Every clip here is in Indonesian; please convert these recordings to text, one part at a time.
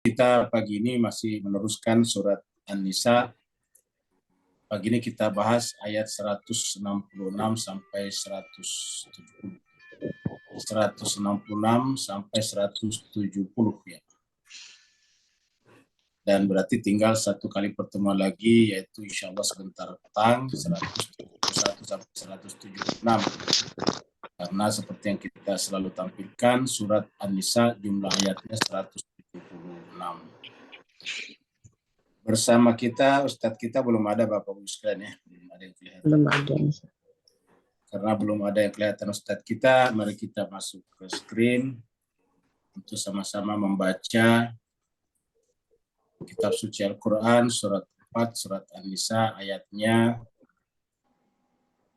Kita pagi ini masih meneruskan surat An-Nisa. Pagi ini kita bahas ayat 166 sampai 170. 166 sampai 170 ya. Dan berarti tinggal satu kali pertemuan lagi, yaitu insya Allah sebentar petang 171 sampai 176. Karena seperti yang kita selalu tampilkan, surat An-Nisa jumlah ayatnya 176. Bersama kita, Ustadz kita belum ada Bapak Ibu sekalian ya. Belum ada yang kelihatan. Belum ada. Karena belum ada yang kelihatan Ustadz kita, mari kita masuk ke screen untuk sama-sama membaca kitab suci Al-Quran, surat 4, surat An-Nisa, ayatnya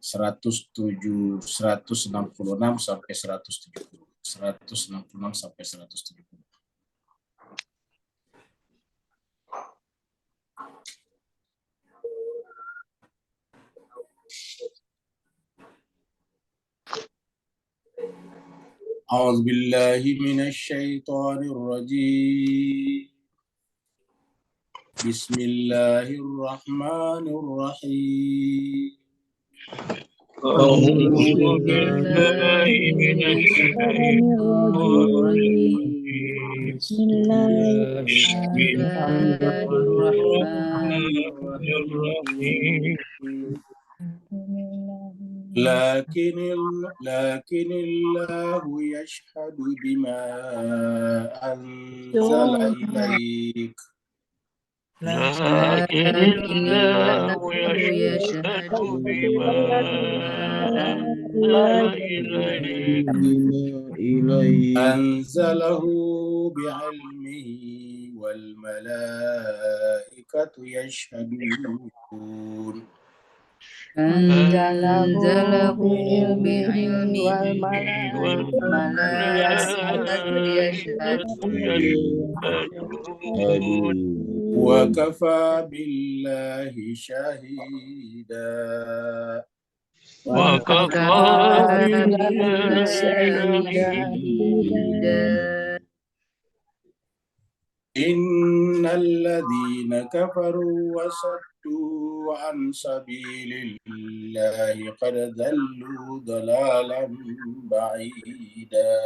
166 sampai 170. 166 sampai 170. أعوذ بالله من الشيطان الرجيم بسم الله الرحمن الرحيم أعوذ بالله من الشيطان الرجيم بسم الله الرحمن الرحيم لكن الله يشهد بما أنزل إليك لكن الله يشهد بما أنزله بعلمه والملائكة يشهدون أنزله بعلمه والملائكة يشهدون وكفى بالله شهيدا وكفى بالله شهيدا إن الذين كفروا وصدوا عن سبيل الله قد ضلوا ضلالا بعيدا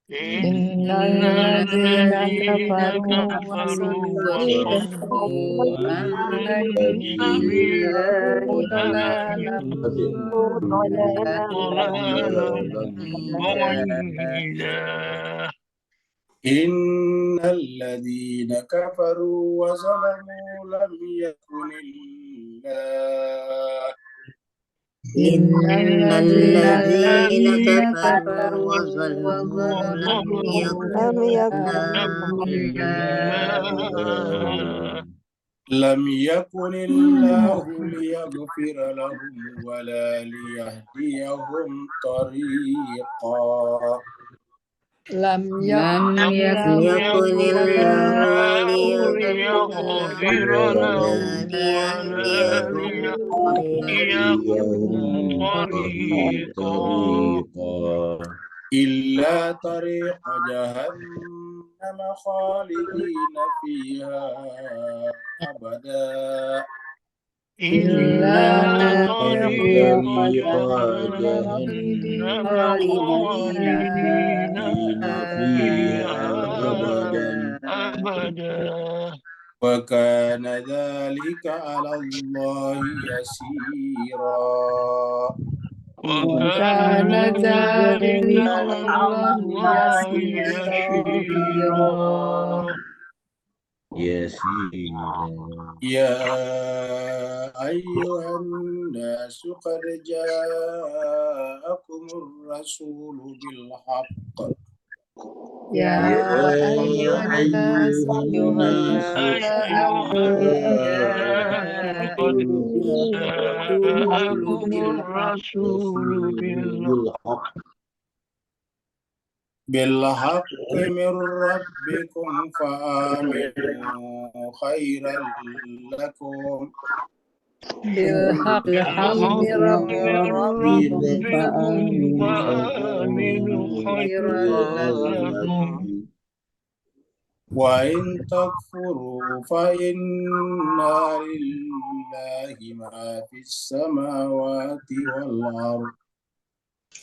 إن الذين كفروا وصدوا عن سبيل الله ضلالا بعيدا إن الذين كفروا وظلموا لم يكن الله إن الذين كفروا وظلموا لم يكن الله ليغفر لهم ولا ليهديهم طريقا لم يكن الله ليغفر لهم ولا ليهديهم طريقا إلا طريق جهنم خالدين فيها أبدا إلا طريق جهنم خالدين فيها أبدا وكان ذلك على الله يسيرا وكان ذلك على الله يسيرا يا أيها الناس قد جاءكم الرسول بالحق يا أيها الناس قد جاءكم الرسول بالحق من ربكم فآمنوا خيرا لكم بالحق من ربكم فآمنوا خيرا لكم Wa in takfuru fa inna lillahi ma fis samawati wal ardh.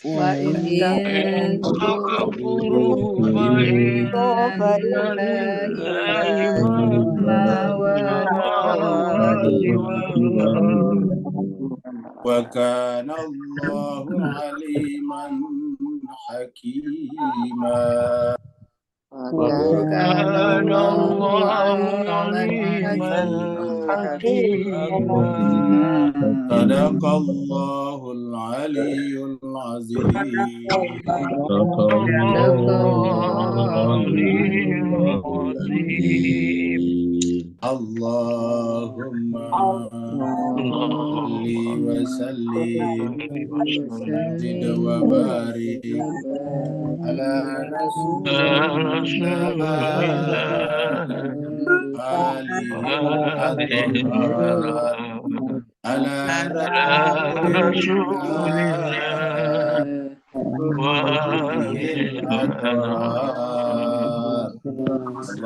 وإن تكفروا تكفروا فإن فلله لله ما في ما في السماوات السماوات والأرض وكان الله عليما حكيما. وكان وكان الله الله عليما عليما حكيما. حكيما. صدق الله العلي العظيم. صدق صدق الله الله العلي العظيم. العظيم. اللهم صل اللهم وسلم صل زد وسلم وبارك على على رسول رسول الله الله آله وآله الأطهار الطاهرين على على رسول رسول الله الله وآله وآله الأطهار.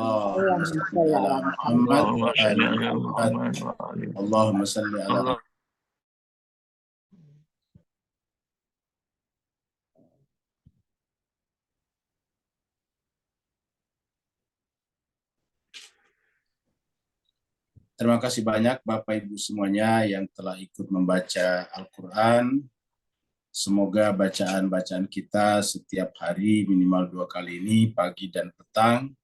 اللهم صل على محمد اللهم صل وآل على محمد. محمد وآله اللهم صل على الله. Terima kasih banyak Bapak Ibu semuanya yang telah ikut membaca Al-Quran. Semoga bacaan-bacaan kita setiap hari minimal 2 kali ini, pagi dan petang,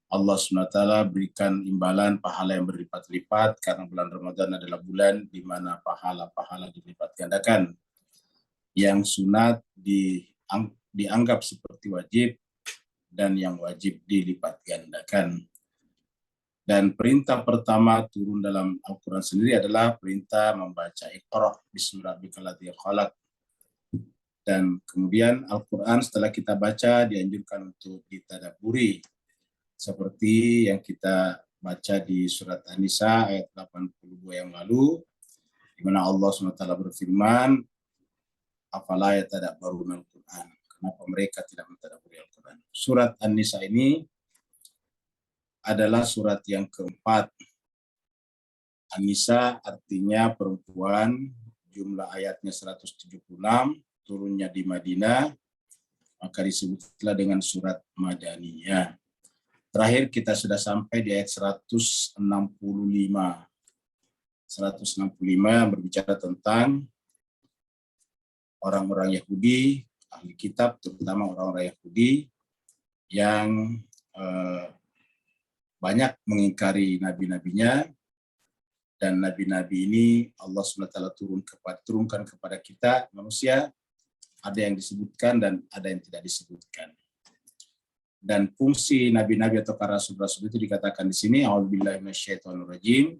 Allah SWT berikan imbalan pahala yang berlipat-lipat, karena bulan Ramadan adalah bulan di mana pahala-pahala dilipat gandakan. Yang sunat dianggap seperti wajib, dan yang wajib dilipat gandakan. Dan perintah pertama turun dalam Al-Quran sendiri adalah perintah membaca Iqra bismi rabbikal ladzi khalaq. Dan kemudian Al-Quran setelah kita baca dianjurkan untuk ditadabburi. Seperti yang kita baca di surat An-Nisa ayat 82 yang lalu, di mana Allah SWT berfirman, afala yatadabbaruna al-Quran. Kenapa mereka tidak mentadabburi Al-Quran? Surat An-Nisa ini adalah surat yang keempat. An-Nisa artinya perempuan, jumlah ayatnya 176, turunnya di Madinah, maka disebutlah dengan surat Madaniyah. Terakhir kita sudah sampai di ayat 165. 165 berbicara tentang orang-orang Yahudi, ahli kitab, terutama orang-orang Yahudi yang banyak mengingkari nabi-nabinya, dan nabi-nabi ini Allah SWT turunkan kepada kita manusia, ada yang disebutkan dan ada yang tidak disebutkan. Dan fungsi nabi-nabi atau rasul-rasul itu dikatakan di sini, a'udzubillahi minasyaitonirrajim,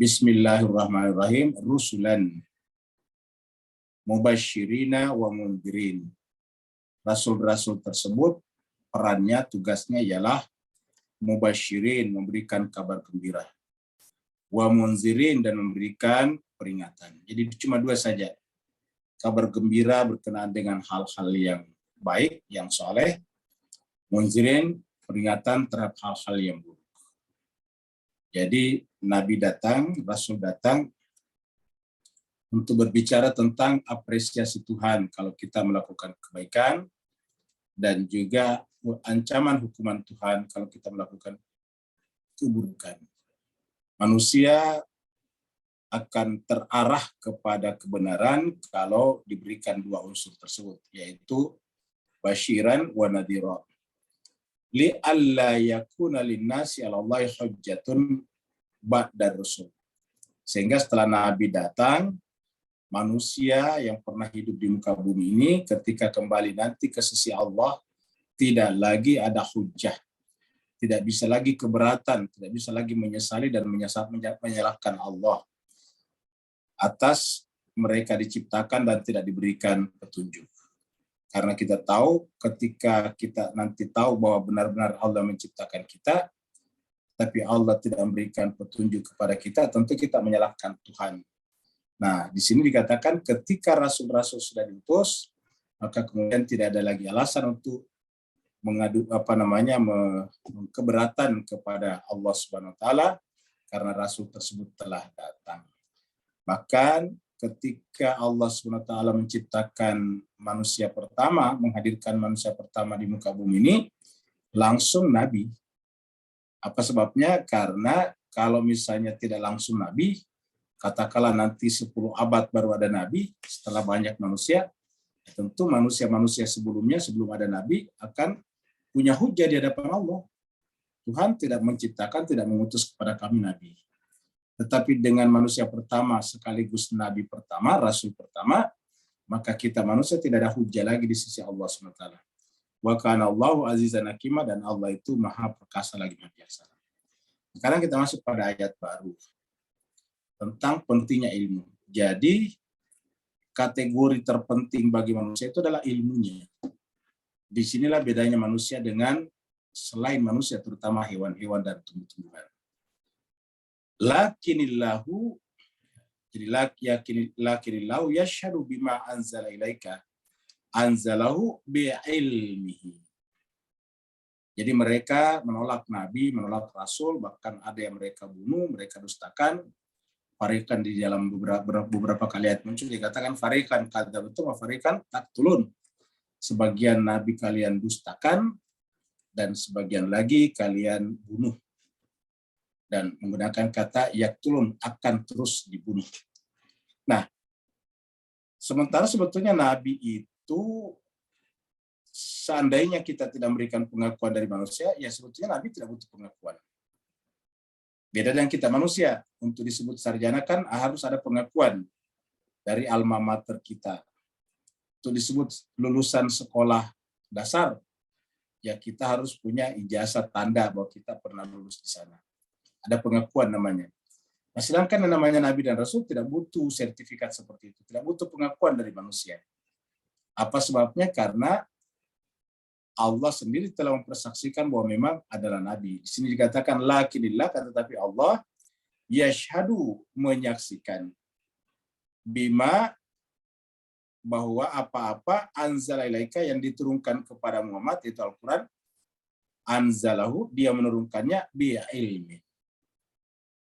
bismillahirrahmanirrahim, rusulan mubasyirina wa mundzirin. Rasul-rasul tersebut perannya, tugasnya ialah mubasyirin, memberikan kabar gembira, wa munzirin, dan memberikan peringatan. Jadi cuma dua saja. Kabar gembira berkenaan dengan hal-hal yang baik, yang soleh. Munzirin, peringatan terhadap hal-hal yang buruk. Jadi Nabi datang, Rasul datang untuk berbicara tentang apresiasi Tuhan kalau kita melakukan kebaikan, dan juga ancaman hukuman Tuhan kalau kita melakukan keburukan. Manusia akan terarah kepada kebenaran kalau diberikan dua unsur tersebut, yaitu basyiran wa nadhira. Li'alla yakuna linnasi 'alallahi hujjatun ba'da rusul. Sehingga setelah Nabi datang, manusia yang pernah hidup di muka bumi ini ketika kembali nanti ke sisi Allah tidak lagi ada hujjah, tidak bisa lagi keberatan, tidak bisa lagi menyesali dan menyalahkan Allah atas mereka diciptakan dan tidak diberikan petunjuk. Karena kita tahu ketika kita nanti tahu bahwa benar-benar Allah menciptakan kita, tapi Allah tidak memberikan petunjuk kepada kita, tentu kita menyalahkan Tuhan. Nah, di sini dikatakan ketika rasul-rasul sudah diutus, maka kemudian tidak ada lagi alasan untuk keberatan kepada Allah Subhanahu wa taala karena rasul tersebut telah datang. Bahkan ketika Allah Subhanahu wa taala menciptakan manusia pertama, menghadirkan manusia pertama di muka bumi ini, langsung nabi. Apa sebabnya? Karena kalau misalnya tidak langsung nabi, katakanlah nanti 10 abad baru ada nabi setelah banyak manusia, tentu manusia-manusia sebelumnya sebelum ada nabi akan punya hujah di hadapan Allah. Tuhan tidak menciptakan, tidak mengutus kepada kami nabi. Tetapi dengan manusia pertama sekaligus nabi pertama, rasul pertama, maka kita manusia tidak ada hujah lagi di sisi Allah SWT. Wa kana Allahu azizan hakima, dan Allah itu maha perkasa lagi maha bijaksana. Sekarang kita masuk pada ayat baru tentang pentingnya ilmu. Jadi kategori terpenting bagi manusia itu adalah ilmunya. Disinilah bedanya manusia dengan selain manusia, terutama hewan-hewan dan tumbuh-tumbuhan. Lakinillahu, jadi lakinillahu yashhadu bima anzala ilaika anzalahu bi'ilmihi. Jadi mereka menolak nabi, menolak rasul, bahkan ada yang mereka bunuh, mereka dustakan. Fariqan di dalam beberapa kali ayat muncul dikatakan fariqan kadzabtum wa fariqan taqtulun. Sebagian nabi kalian dustakan dan sebagian lagi kalian bunuh. Dan menggunakan kata yaktulun, akan terus dibunuh. Nah, sementara sebetulnya nabi itu seandainya kita tidak memberikan pengakuan dari manusia, ya sebetulnya nabi tidak butuh pengakuan. Beda dengan kita manusia, untuk disebut sarjana kan harus ada pengakuan dari alma mater kita. Untuk disebut lulusan sekolah dasar, ya kita harus punya ijazah tanda bahwa kita pernah lulus di sana. Ada pengakuan namanya. Nah, sedangkan yang namanya nabi dan rasul tidak butuh sertifikat seperti itu, tidak butuh pengakuan dari manusia. Apa sebabnya? Karena Allah sendiri telah mempersaksikan bahwa memang adalah nabi. Di sini dikatakan lakinillah, tetapi Allah yashhadu, menyaksikan, bima, bahwa apa-apa anzala ilaika, yang diturunkan kepada Muhammad, itu Al-Quran, anzalahu, dia menurunkannya bi'ilmi.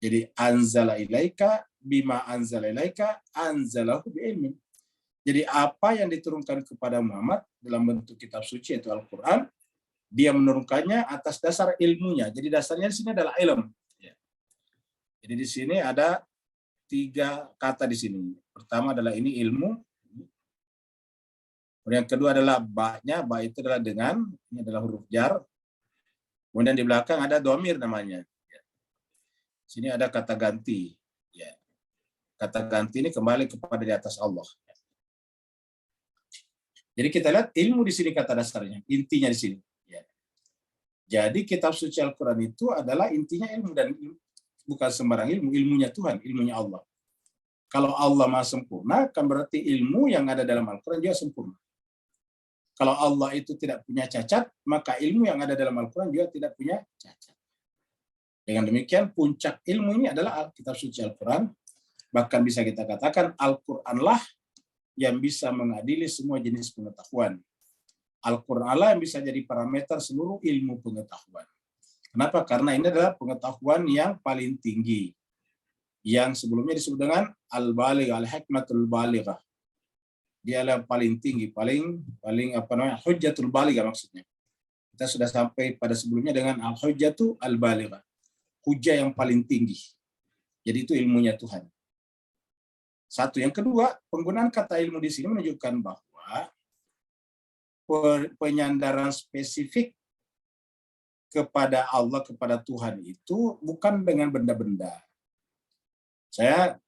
Jadi anzala ilaika, bima anzala ilaika, anzalahu bi'ilmi. Jadi apa yang diturunkan kepada Muhammad dalam bentuk kitab suci, yaitu Al-Quran, dia menurunkannya atas dasar ilmunya. Jadi dasarnya di sini adalah ilmu. Jadi di sini ada 3 kata di sini. Pertama adalah ini ilmu. Yang kedua adalah ba-nya, ba itu adalah dengan, ini adalah huruf jar. Kemudian di belakang ada dhamir namanya. Sini ada kata ganti. Kata ganti ini kembali kepada di atas Allah. Jadi kita lihat ilmu di sini kata dasarnya, intinya di sini. Jadi kitab suci Al-Quran itu adalah intinya ilmu, dan bukan sembarang ilmu, ilmunya Tuhan, ilmunya Allah. Kalau Allah maha sempurna, kan berarti ilmu yang ada dalam Al-Quran juga sempurna. Kalau Allah itu tidak punya cacat, maka ilmu yang ada dalam Al-Quran juga tidak punya cacat. Dengan demikian, puncak ilmu ini adalah kitab suci Al-Quran. Bahkan bisa kita katakan Al-Quranlah yang bisa mengadili semua jenis pengetahuan. Al-Quranlah yang bisa jadi parameter seluruh ilmu pengetahuan. Kenapa? Karena ini adalah pengetahuan yang paling tinggi, yang sebelumnya disebut dengan al-balighah, al-hikmatul balighah. Dia adalah paling tinggi, paling hujjatul balighah maksudnya. Kita sudah sampai pada sebelumnya dengan al-hujjatu al-balighah, hujjah yang paling tinggi. Jadi itu ilmunya Tuhan. Satu. Yang kedua, penggunaan kata ilmu di sini menunjukkan bahwa penyandaran spesifik kepada Allah, kepada Tuhan itu bukan dengan benda-benda.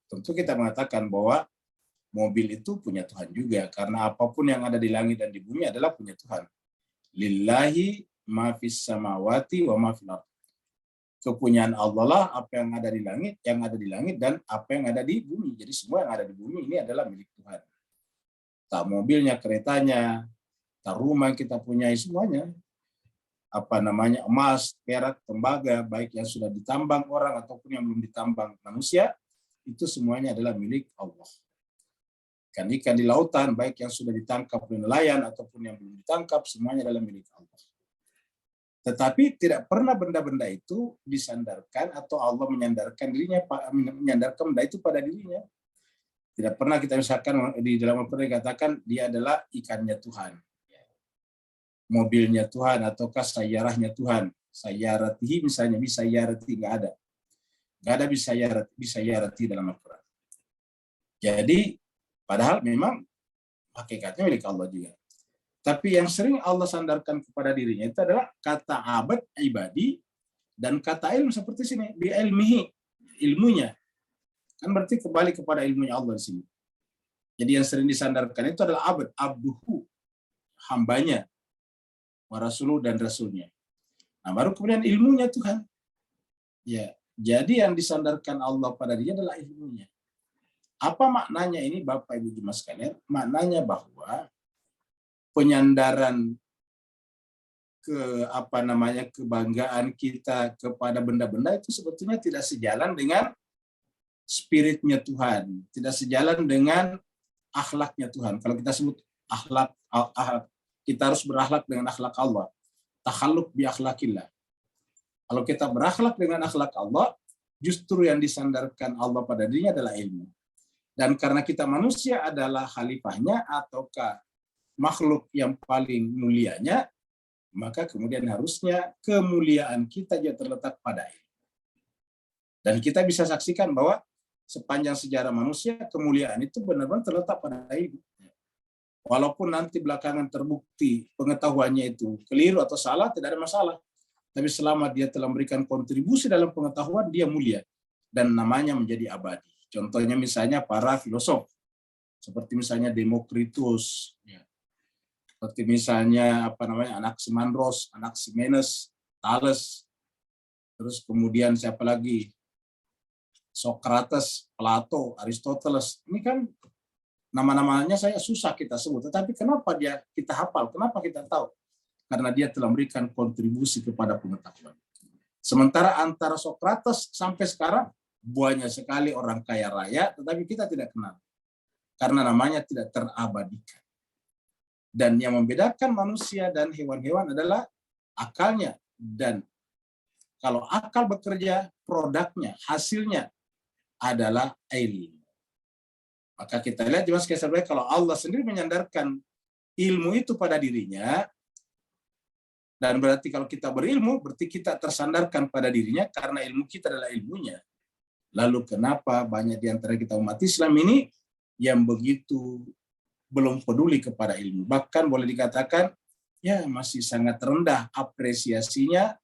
Tentu kita mengatakan bahwa mobil itu punya Tuhan juga, karena apapun yang ada di langit dan di bumi adalah punya Tuhan. Lillahi ma fis samawati wa ma fil ardh. Kepunyaan Allah lah apa yang ada di langit dan apa yang ada di bumi. Jadi semua yang ada di bumi ini adalah milik Tuhan. Tak mobilnya, keretanya, tak rumah yang kita punyai, semuanya. Emas, perak, tembaga, baik yang sudah ditambang orang ataupun yang belum ditambang manusia, itu semuanya adalah milik Allah. Ikan-ikan di lautan, baik yang sudah ditangkap oleh nelayan ataupun yang belum ditangkap, semuanya adalah milik Allah. Tetapi tidak pernah benda-benda itu disandarkan atau Allah menyandarkan benda itu pada dirinya. Tidak pernah kita misalkan di dalam Al-Quran dikatakan dia adalah ikannya Tuhan, mobilnya Tuhan, ataukah sayyarahnya Tuhan. Sayyaratihi misalnya, bisa sayyarati, nggak ada. Nggak ada bisa sayyarati dalam Al-Quran. Jadi, padahal memang hakikatnya milik Allah juga. Tapi yang sering Allah sandarkan kepada dirinya itu adalah kata abad, ibadi, dan kata ilmu seperti sini, bi ilmihi, ilmunya. Kan berarti kembali kepada ilmunya Allah di sini. Jadi yang sering disandarkan itu adalah abad, abduhu, hambanya, wa rasuluh dan rasulnya. Nah, baru kemudian ilmunya Tuhan. Ya, jadi yang disandarkan Allah pada dia adalah ilmunya. Apa maknanya ini Bapak Ibu Jemaah sekalian? Maknanya bahwa penyandaran kebanggaan kita kepada benda-benda itu sebetulnya tidak sejalan dengan spiritnya Tuhan, tidak sejalan dengan akhlaknya Tuhan. Kalau kita sebut akhlak, kita harus berakhlak dengan akhlak Allah. Takhalluk bi akhlakillah. Kalau kita berakhlak dengan akhlak Allah, justru yang disandarkan Allah pada dirinya adalah ilmu. Dan karena kita manusia adalah khalifahnya ataukah makhluk yang paling mulianya, maka kemudian harusnya kemuliaan kita juga terletak pada ilmu. Dan kita bisa saksikan bahwa sepanjang sejarah manusia, kemuliaan itu benar-benar terletak pada ilmu. Walaupun nanti belakangan terbukti pengetahuannya itu keliru atau salah, tidak ada masalah. Tapi selama dia telah memberikan kontribusi dalam pengetahuan, dia mulia. Dan namanya menjadi abadi. Contohnya misalnya para filosof. Seperti misalnya Demokritus, seperti misalnya Anaximandros, Anaximenes, Thales, terus kemudian siapa lagi? Socrates, Plato, Aristoteles. Ini kan nama-namanya saya susah kita sebut, tetapi kenapa dia kita hafal? Kenapa kita tahu? Karena dia telah memberikan kontribusi kepada pengetahuan. Sementara antara Socrates sampai sekarang banyak sekali orang kaya raya, tetapi kita tidak kenal. Karena namanya tidak terabadikan. Dan yang membedakan manusia dan hewan-hewan adalah akalnya. Dan kalau akal bekerja, produknya, hasilnya adalah ilmu. Maka kita lihat juga sekali kalau Allah sendiri menyandarkan ilmu itu pada dirinya, dan berarti kalau kita berilmu, berarti kita tersandarkan pada dirinya karena ilmu kita adalah ilmunya. Lalu kenapa banyak di antara kita umat Islam ini yang begitu belum peduli kepada ilmu. Bahkan boleh dikatakan ya masih sangat rendah apresiasinya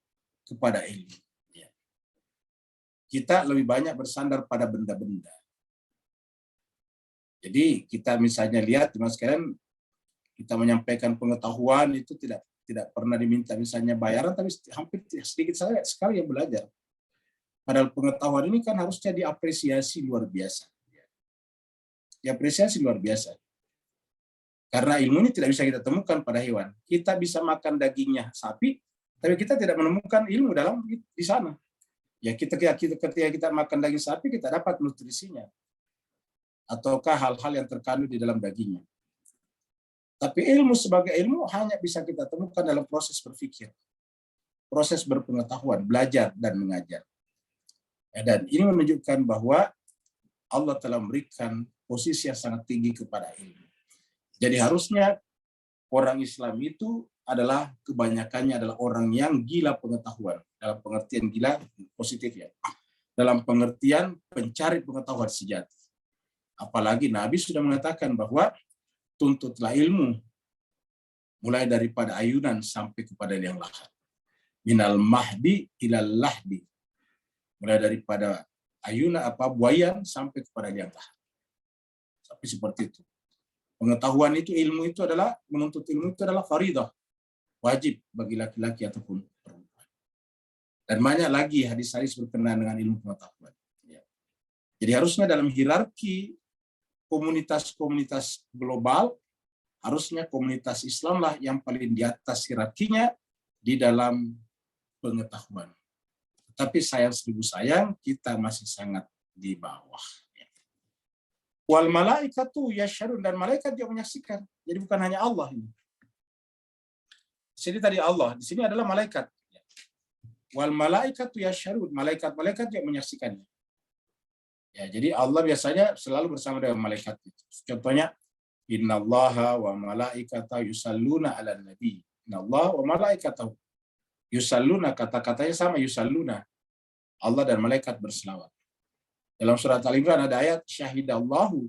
kepada ilmu. Ya. Kita lebih banyak bersandar pada benda-benda. Jadi kita misalnya lihat Mas sekalian, kita menyampaikan pengetahuan itu tidak pernah diminta misalnya bayaran, tapi hampir sedikit sekali yang belajar. Padahal pengetahuan ini kan harusnya diapresiasi luar biasa. Diapresiasi luar biasa. Karena ilmu ini tidak bisa kita temukan pada hewan. Kita bisa makan dagingnya sapi, tapi kita tidak menemukan ilmu di sana. Ya ketika kita makan daging sapi, kita dapat nutrisinya. Ataukah hal-hal yang terkandung di dalam dagingnya. Tapi ilmu sebagai ilmu hanya bisa kita temukan dalam proses berpikir. Proses berpengetahuan, belajar dan mengajar. Dan ini menunjukkan bahwa Allah telah memberikan posisi yang sangat tinggi kepada ilmu. Jadi harusnya orang Islam itu adalah kebanyakannya adalah orang yang gila pengetahuan. Dalam pengertian gila positif ya. Dalam pengertian pencari pengetahuan sejati. Apalagi Nabi sudah mengatakan bahwa tuntutlah ilmu mulai daripada ayunan sampai kepada liang lahat. Minal mahdi ilal lahdi. Mulai daripada ayunan buayan sampai kepada liang lahat. Sampai seperti itu. Pengetahuan itu, ilmu itu adalah, menuntut ilmu itu adalah faridah, wajib bagi laki-laki ataupun perempuan. Dan banyak lagi hadis-hadis berkenaan dengan ilmu pengetahuan. Jadi harusnya dalam hierarki komunitas-komunitas global, harusnya komunitas Islamlah yang paling di atas hierarkinya di dalam pengetahuan. Tapi sayang seribu sayang, kita masih sangat di bawah. Wal malaikatu yasyhadun, dan malaikat juga menyaksikan. Jadi bukan hanya Allah ini. Di sini tadi Allah, di sini adalah malaikat. wal malaikatu yasyhadun, malaikat-malaikat yang menyaksikannya. Ya, jadi Allah biasanya selalu bersama dengan malaikat. Contohnya, innallaha wa malaikatahu yusalluna 'alan nabi. Innallaha wa malaikatahu yusalluna, kata-katanya sama, yusalluna. Allah dan malaikat berselawat. Dalam surat Al-Imran ada ayat syahidallahu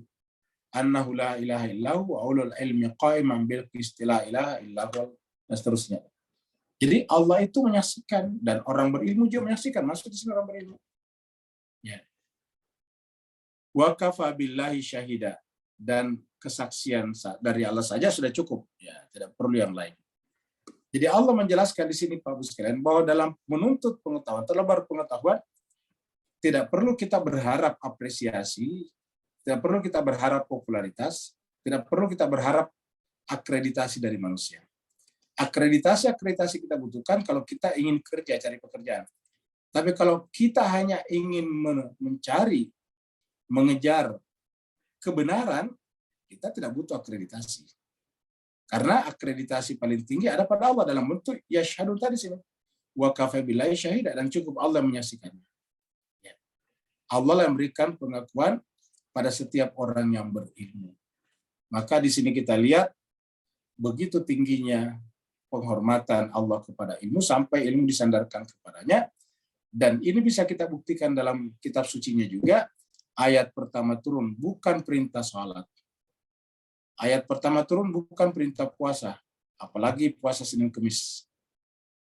annahu la ilaha illahu wa ulul ilmi qa'iman bil qisti la ilaha illahu, dan seterusnya. Jadi Allah itu menyaksikan dan orang berilmu juga menyaksikan. Maksud di sini orang berilmu. Ya. Wa kafa billahi syahida, dan kesaksian dari Allah saja sudah cukup. Ya, tidak perlu yang lain. Jadi Allah menjelaskan di sini Pak Bu sekalian bahwa dalam menuntut pengetahuan, terlebar pengetahuan, tidak perlu kita berharap apresiasi, tidak perlu kita berharap popularitas, tidak perlu kita berharap akreditasi dari manusia. Akreditasi kita butuhkan kalau kita ingin kerja, cari pekerjaan. Tapi kalau kita hanya ingin mencari, mengejar kebenaran, kita tidak butuh akreditasi. Karena akreditasi paling tinggi ada pada Allah dalam bentuk yasyhadun tadi sini. Wa kafa billahi syahida, dan cukup Allah menyaksikannya. Ya. Allah yang memberikan pengakuan pada setiap orang yang berilmu. Maka di sini kita lihat begitu tingginya penghormatan Allah kepada ilmu sampai ilmu disandarkan kepadanya, dan ini bisa kita buktikan dalam kitab sucinya juga. Ayat pertama turun bukan perintah salat. Ayat pertama turun bukan perintah puasa, apalagi puasa Senin Kemis.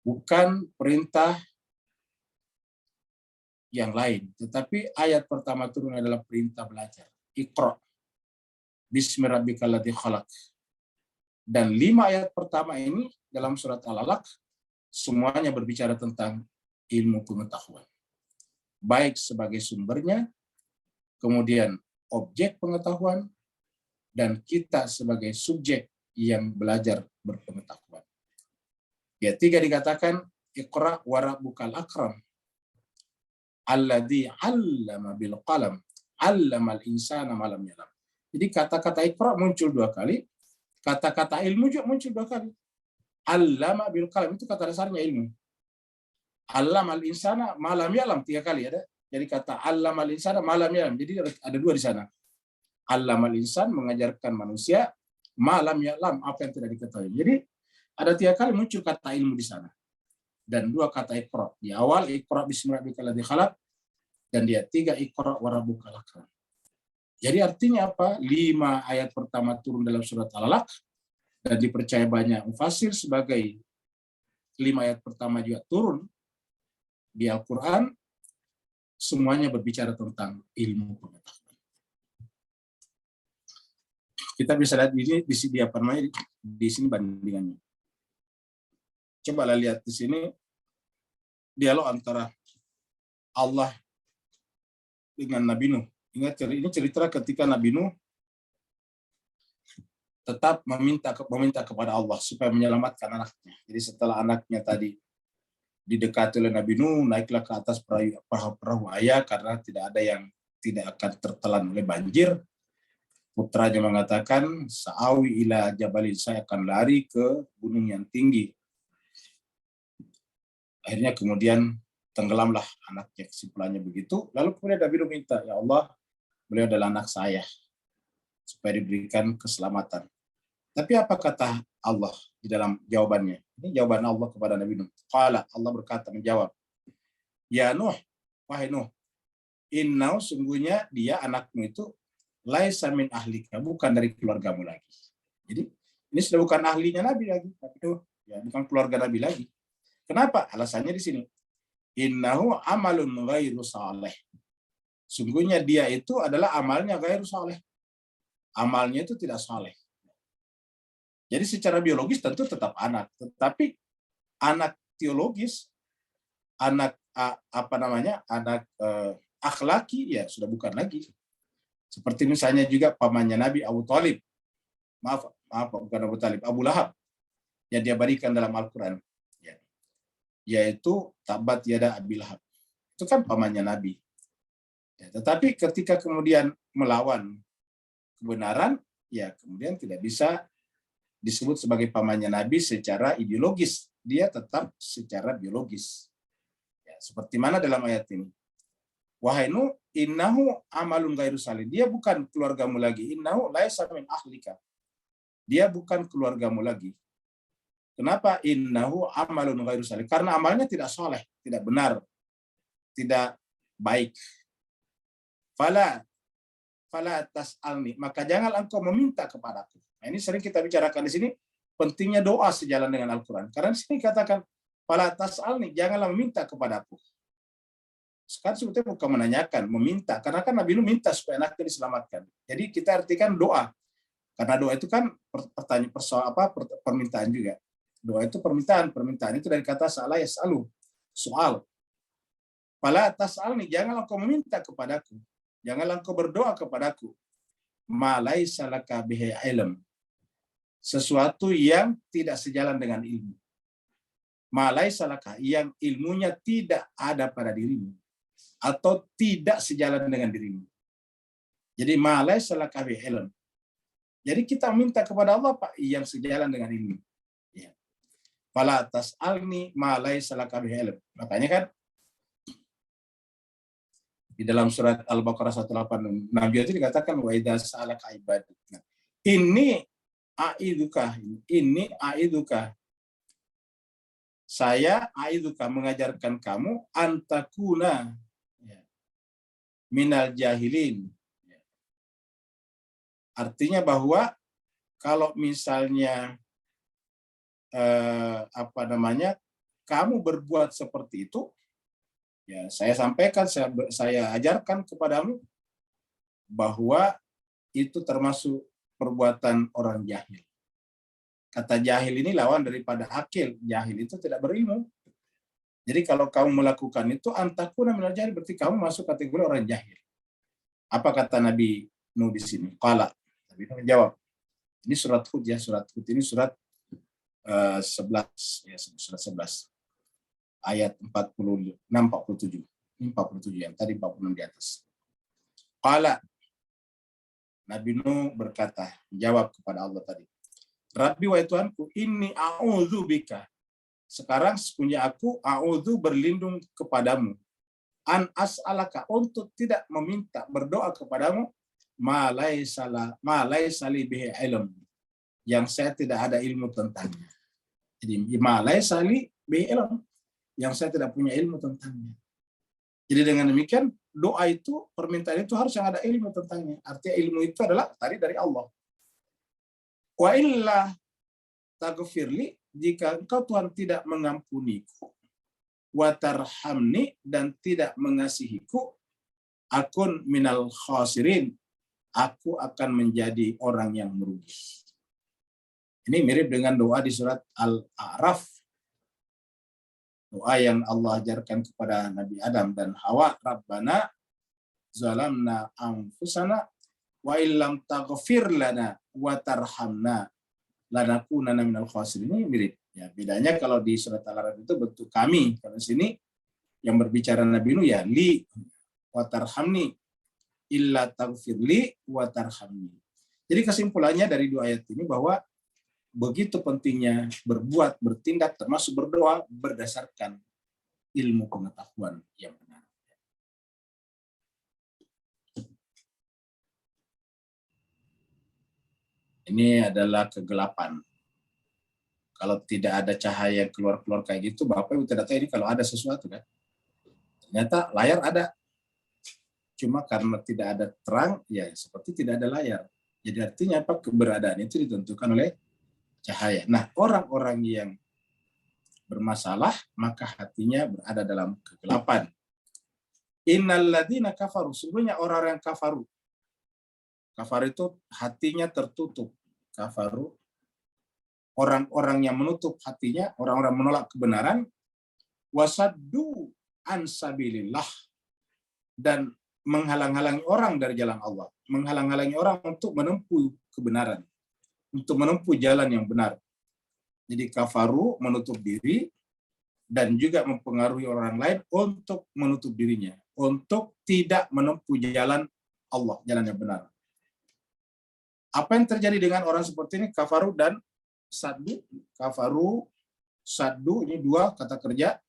Bukan perintah yang lain, tetapi ayat pertama turun adalah perintah belajar. Iqra bismi rabbikal ladzi khalaq. Dan 5 ayat pertama ini dalam surat Al-Alaq semuanya berbicara tentang ilmu pengetahuan. Baik sebagai sumbernya, kemudian objek pengetahuan, dan kita sebagai subjek yang belajar berpengetahuan. Ya, 3 dikatakan Iqra wa rabbukal akram alladzi 'allama bil qalam 'allamal insana ma lam ya'lam. Jadi kata-kata Iqra muncul 2 kali, kata-kata ilmu juga muncul 2 kali. 'Allama bil qalam itu kata dasarnya ilmu. 'Allamal insana ma lam ya'lam 3 kali ada. Jadi kata 'allamal insana ma lam ya'lam. Jadi ada 2 di sana. Allamal insan mengajarkan manusia, malam ya'lam apa yang tidak diketahui. Jadi ada 3 kali muncul kata ilmu di sana. Dan 2 kata Iqra. Di awal Iqra bismi rabbikal ladzi khalaq, dan dia 3 Iqra wa rabbukal akram. Jadi artinya apa? 5 ayat pertama turun dalam surat Al-Alaq dan dipercaya banyak mufassir sebagai 5 ayat pertama juga turun di Al-Qur'an, semuanya berbicara tentang ilmu pengetahuan. Kita bisa lihat di sini apa namanya, di sini bandingannya. Coba lihat di sini dialog antara Allah dengan Nabi Nuh. Ingat ini cerita ketika Nabi Nuh tetap meminta kepada Allah supaya menyelamatkan anaknya. Jadi setelah anaknya tadi didekati oleh Nabi Nuh, naiklah ke atas perahu ayah karena tidak ada yang tidak akan tertelan oleh banjir. Putranya mengatakan, sa'awi ila jabalin, saya akan lari ke gunung yang tinggi. Akhirnya kemudian tenggelamlah anaknya, kesimpulannya begitu. Lalu kemudian Nabi Nuh minta, ya Allah, beliau adalah anak saya, supaya diberikan keselamatan. Tapi apa kata Allah di dalam jawabannya? Ini jawaban Allah kepada Nabi Nuh. Qala, Allah berkata, menjawab, ya Nuh, wahai Nuh, innahu, sungguhnya dia, anakmu itu, laisa min ahlika, bukan dari keluargamu lagi. Jadi ini sudah bukan ahlinya Nabi lagi, tapi itu ya bukan keluarga Nabi lagi. Kenapa? Alasannya di sini. Innahu amalun ghairu saleh. Sungguhnya dia itu adalah amalnya ghairu saleh. Amalnya itu tidak saleh. Jadi secara biologis tentu tetap anak, tetapi anak teologis, anak anak akhlaki ya sudah bukan lagi. Seperti misalnya juga pamannya Nabi Abu Thalib. Maaf, bukan Abu Thalib, Abu Lahab. Yang dia berikan dalam Al-Quran. Ya. Yaitu tabat yada Abi Lahab. Itu kan pamannya Nabi. Ya, tetapi ketika kemudian melawan kebenaran, ya kemudian tidak bisa disebut sebagai pamannya Nabi secara ideologis. Dia tetap secara biologis. Seperti mana dalam ayat ini? Wahai Nuh, innahu amalun ghairu salih. Dia bukan keluargamu lagi. Innahu laisa min ahlika. Dia bukan keluargamu lagi. Kenapa? Innahu amalun ghairu salih. Karena amalnya tidak soleh, tidak benar, tidak baik. Fala tas'alni. Maka jangan engkau meminta kepadaku. Nah, ini sering kita bicarakan di sini. Pentingnya doa sejalan dengan Al-Quran. Karena di sini katakan, fala tas'alni. Janganlah meminta kepadaku. Sekarang sebetulnya bukan menanyakan, meminta. Karena kan Nabi Nuh minta supaya anaknya diselamatkan. Jadi kita artikan doa. Karena doa itu kan permintaan juga. Doa itu permintaan. Permintaan itu dari kata sa'ala yas'alu. Soal. Fala tas'alni, janganlah kau meminta kepadaku. Janganlah kau berdoa kepadaku. Ma laisa laka bihi ilm. Sesuatu yang tidak sejalan dengan ilmu. Ma laisa laka, yang ilmunya tidak ada pada dirimu. Atau tidak sejalan dengan dirimu. Jadi ma laisa laka bihi ilm. Jadi kita minta kepada Allah Pak yang sejalan dengan ilmu. Ya. Fala tas'alni ma laisa laka bihi ilm. Makanya kan di dalam surat Al-Baqarah 186 itu dikatakan wa idza sa'alaka ibadi. Nah, ini aiduka. Saya aiduka mengajarkan kamu antakuna minal jahilin. Artinya bahwa kalau misalnya kamu berbuat seperti itu, ya saya sampaikan, saya ajarkan kepadamu bahwa itu termasuk perbuatan orang jahil. Kata jahil ini lawan daripada akil. Jahil itu tidak berilmu. Jadi kalau kamu melakukan itu antakuna minal jahil, berarti kamu masuk kategori orang jahil. Apa kata Nabi Nuh di sini? Qala. Nabi Nuh menjawab. Ini surat Hud ya, surat Hud ini surat 11 ya, surat 11. Ayat 47 yang tadi 46 di atas. Qala, Nabi Nuh berkata, jawab kepada Allah tadi, Rabbi wa Tuhanku, inni a'udzu bika. Sekarang sesungguhnya aku a'udzu berlindung kepadamu. An as'alaka, untuk tidak meminta, berdoa kepadamu, ma laisa li bihi ilm, yang saya tidak ada ilmu tentangnya. Jadi ma laisa li bihi ilm, yang saya tidak punya ilmu tentangnya. Jadi dengan demikian, doa itu, permintaan itu harus yang ada ilmu tentangnya. Artinya ilmu itu adalah tadi dari Allah. Wa illa taghfirli, jika engkau Tuhan tidak mengampuniku, wa tarhamni, dan tidak mengasihiku, akun minal khasirin, aku akan menjadi orang yang merugi. Ini mirip dengan doa di surat Al-A'raf. Doa yang Allah ajarkan kepada Nabi Adam dan Hawa, Rabbana zalamna anfusana wa illam taghfir lana wa tarhamna lanakunanna minal khasirin. Ini mirip. Ya, bedanya kalau di surat Al-A'raf itu bentuk kami. Kalau di sini yang berbicara Nabi Nuh ya li wa tarhamni illa taghfirli wa tarhamni. Jadi kesimpulannya dari dua ayat ini bahwa begitu pentingnya berbuat, bertindak, termasuk berdoa berdasarkan ilmu pengetahuan yang benar. Ini adalah kegelapan. Kalau tidak ada cahaya keluar-keluar kayak gitu, Bapak Ibu tidak tahu ini kalau ada sesuatu kan. Ternyata layar ada. Cuma karena tidak ada terang, ya seperti tidak ada layar. Jadi artinya apa? Keberadaan itu ditentukan oleh cahaya. Nah, orang-orang yang bermasalah, maka hatinya berada dalam kegelapan. Innalladzina kafaru, sebenarnya orang-orang yang kafaru. Kafar itu hatinya tertutup. Kafaru, orang-orang yang menutup hatinya, orang-orang menolak kebenaran. Wasaddu an sabilillah, dan menghalang-halangi orang dari jalan Allah. Menghalang-halangi orang untuk menempuh kebenaran, untuk menempuh jalan yang benar. Jadi kafaru, menutup diri, dan juga mempengaruhi orang lain untuk menutup dirinya, untuk tidak menempuh jalan Allah, jalan yang benar. Apa yang terjadi dengan orang seperti ini? Kafaru dan saddu. Kafaru, saddu, ini dua kata kerja.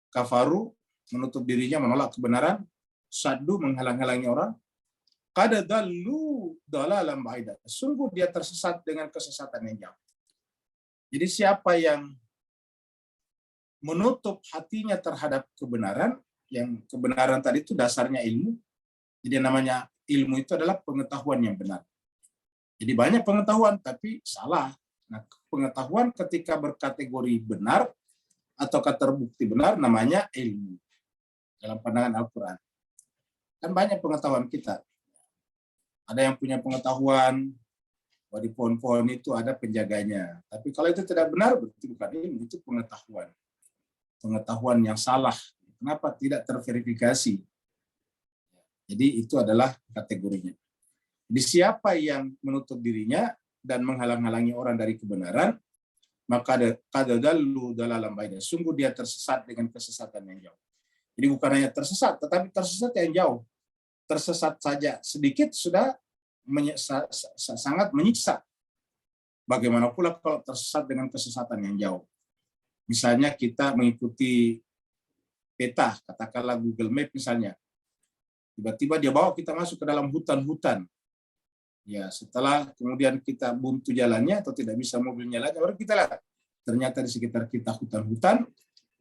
Kafaru, menutup dirinya, menolak kebenaran, saddu, menghalang-halangi orang, qad dallu dalalan ba'ida. Sungguh dia tersesat dengan kesesatan yang jauh. Jadi siapa yang menutup hatinya terhadap kebenaran, yang kebenaran tadi itu dasarnya ilmu. Jadi namanya ilmu itu adalah pengetahuan yang benar. Jadi banyak pengetahuan tapi salah. Nah, pengetahuan ketika berkategori benar atau terbukti benar namanya ilmu dalam pandangan Al-Quran. Kan banyak pengetahuan kita. Ada yang punya pengetahuan bahwa di pohon-pohon itu ada penjaganya. Tapi kalau itu tidak benar, berarti bukan ilmu, itu pengetahuan. Pengetahuan yang salah. Kenapa tidak terverifikasi? Jadi itu adalah kategorinya. Di siapa yang menutup dirinya dan menghalang-halangi orang dari kebenaran, maka qad dallu dalalan ba'ida. Sungguh dia tersesat dengan kesesatan yang jauh. Jadi bukan hanya tersesat, tetapi tersesat yang jauh. Tersesat saja sedikit sudah sangat menyiksa. Bagaimana pula kalau tersesat dengan kesesatan yang jauh? Misalnya kita mengikuti peta, katakanlah Google Map misalnya. Tiba-tiba dia bawa kita masuk ke dalam hutan-hutan. Ya, setelah kemudian kita buntu jalannya atau tidak bisa mobilnya lagi, baru kita lihat. Ternyata di sekitar kita hutan-hutan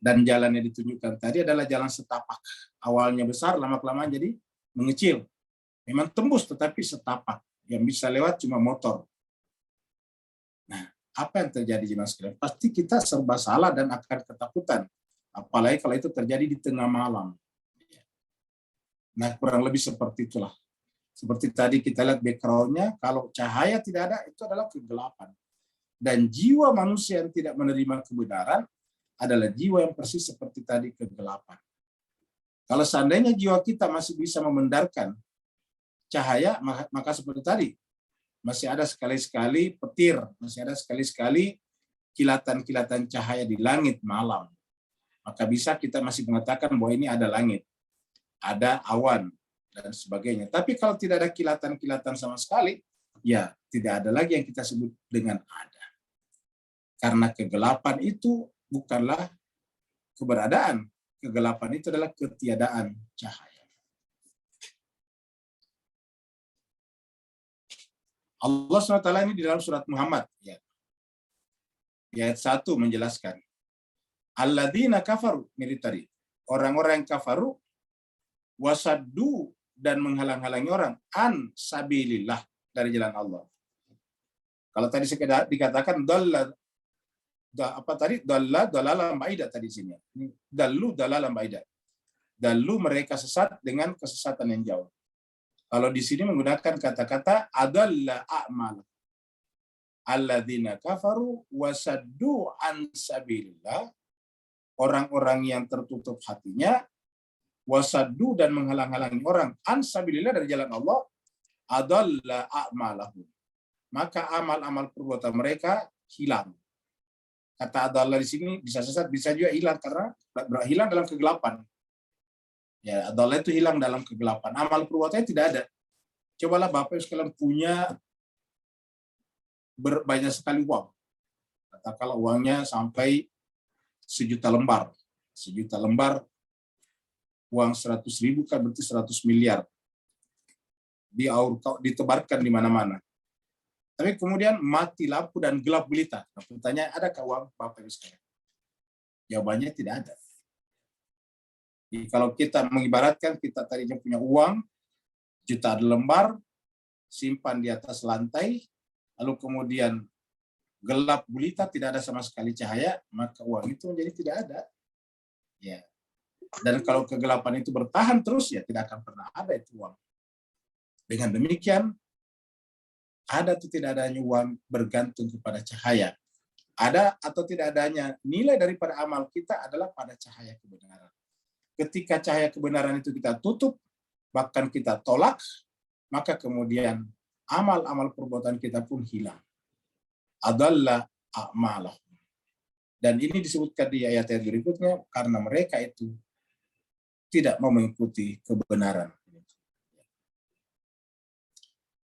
dan jalan yang ditunjukkan tadi adalah jalan setapak. Awalnya besar, lama-kelamaan jadi mengecil. Memang tembus tetapi setapak. Yang bisa lewat cuma motor. Nah, apa yang terjadi jemaah sekalian? Pasti kita serba salah dan akan ketakutan. Apalagi kalau itu terjadi di tengah malam. Nah, kurang lebih seperti itulah. Seperti tadi kita lihat background-nya, kalau cahaya tidak ada, itu adalah kegelapan. Dan jiwa manusia yang tidak menerima kebenaran adalah jiwa yang persis seperti tadi, kegelapan. Kalau seandainya jiwa kita masih bisa memendarkan cahaya, maka seperti tadi, masih ada sekali-sekali petir, masih ada sekali-sekali kilatan-kilatan cahaya di langit malam. Maka bisa kita masih mengatakan bahwa ini ada langit, ada awan, dan sebagainya. Tapi kalau tidak ada kilatan-kilatan sama sekali, ya tidak ada lagi yang kita sebut dengan ada. Karena kegelapan itu bukanlah keberadaan. Kegelapan itu adalah ketiadaan cahaya. Allah SWT ini di dalam surat Muhammad, ya, ayat 1 menjelaskan, alladzina kafaru, militari, orang-orang yang kafaru, wasaddu, dan menghalang-halangi orang, an sabilillah, dari jalan Allah. Kalau tadi sekedar dikatakan dalalan ba'ida tadi sini. Dallu dalalan ba'ida. Dallu mereka sesat dengan kesesatan yang jauh. Kalau di sini menggunakan kata-kata adalla a'mal. Alladzina kafaru wasaddu an sabilillah. Orang-orang yang tertutup hatinya, wasaddu, dan menghalang-halangi orang, an sabilillah, dari jalan Allah, adalla a'malahum. Maka amal-amal perbuatan mereka hilang. Kata adalla di sini bisa sesat, bisa juga hilang, karena hilang dalam kegelapan. Ya, adalla itu hilang dalam kegelapan. Amal perbuatannya tidak ada. Cobalah Bapak sekalian punya banyak sekali uang. Katakanlah uangnya sampai 1 juta lembar. 1 juta lembar, uang 100.000 kan berarti 100 miliar. Ditebarkan di mana-mana. Tapi kemudian mati lampu dan gelap gulita. Nah, pertanyaan, adakah uang Bapak Ibu sekalian? Jawabannya tidak ada. Jadi kalau kita mengibaratkan kita tadinya punya uang jutaan lembar, simpan di atas lantai, lalu kemudian gelap gulita, tidak ada sama sekali cahaya, maka uang itu menjadi tidak ada. Ya. Dan kalau kegelapan itu bertahan terus, ya tidak akan pernah ada itu uang. Dengan demikian, ada atau tidak adanya uang bergantung kepada cahaya. Ada atau tidak adanya nilai daripada amal kita adalah pada cahaya kebenaran. Ketika cahaya kebenaran itu kita tutup, bahkan kita tolak, maka kemudian amal-amal perbuatan kita pun hilang. Adalla a'malah. Dan ini disebutkan di ayat-ayat berikutnya, karena mereka itu tidak mau mengikuti kebenaran.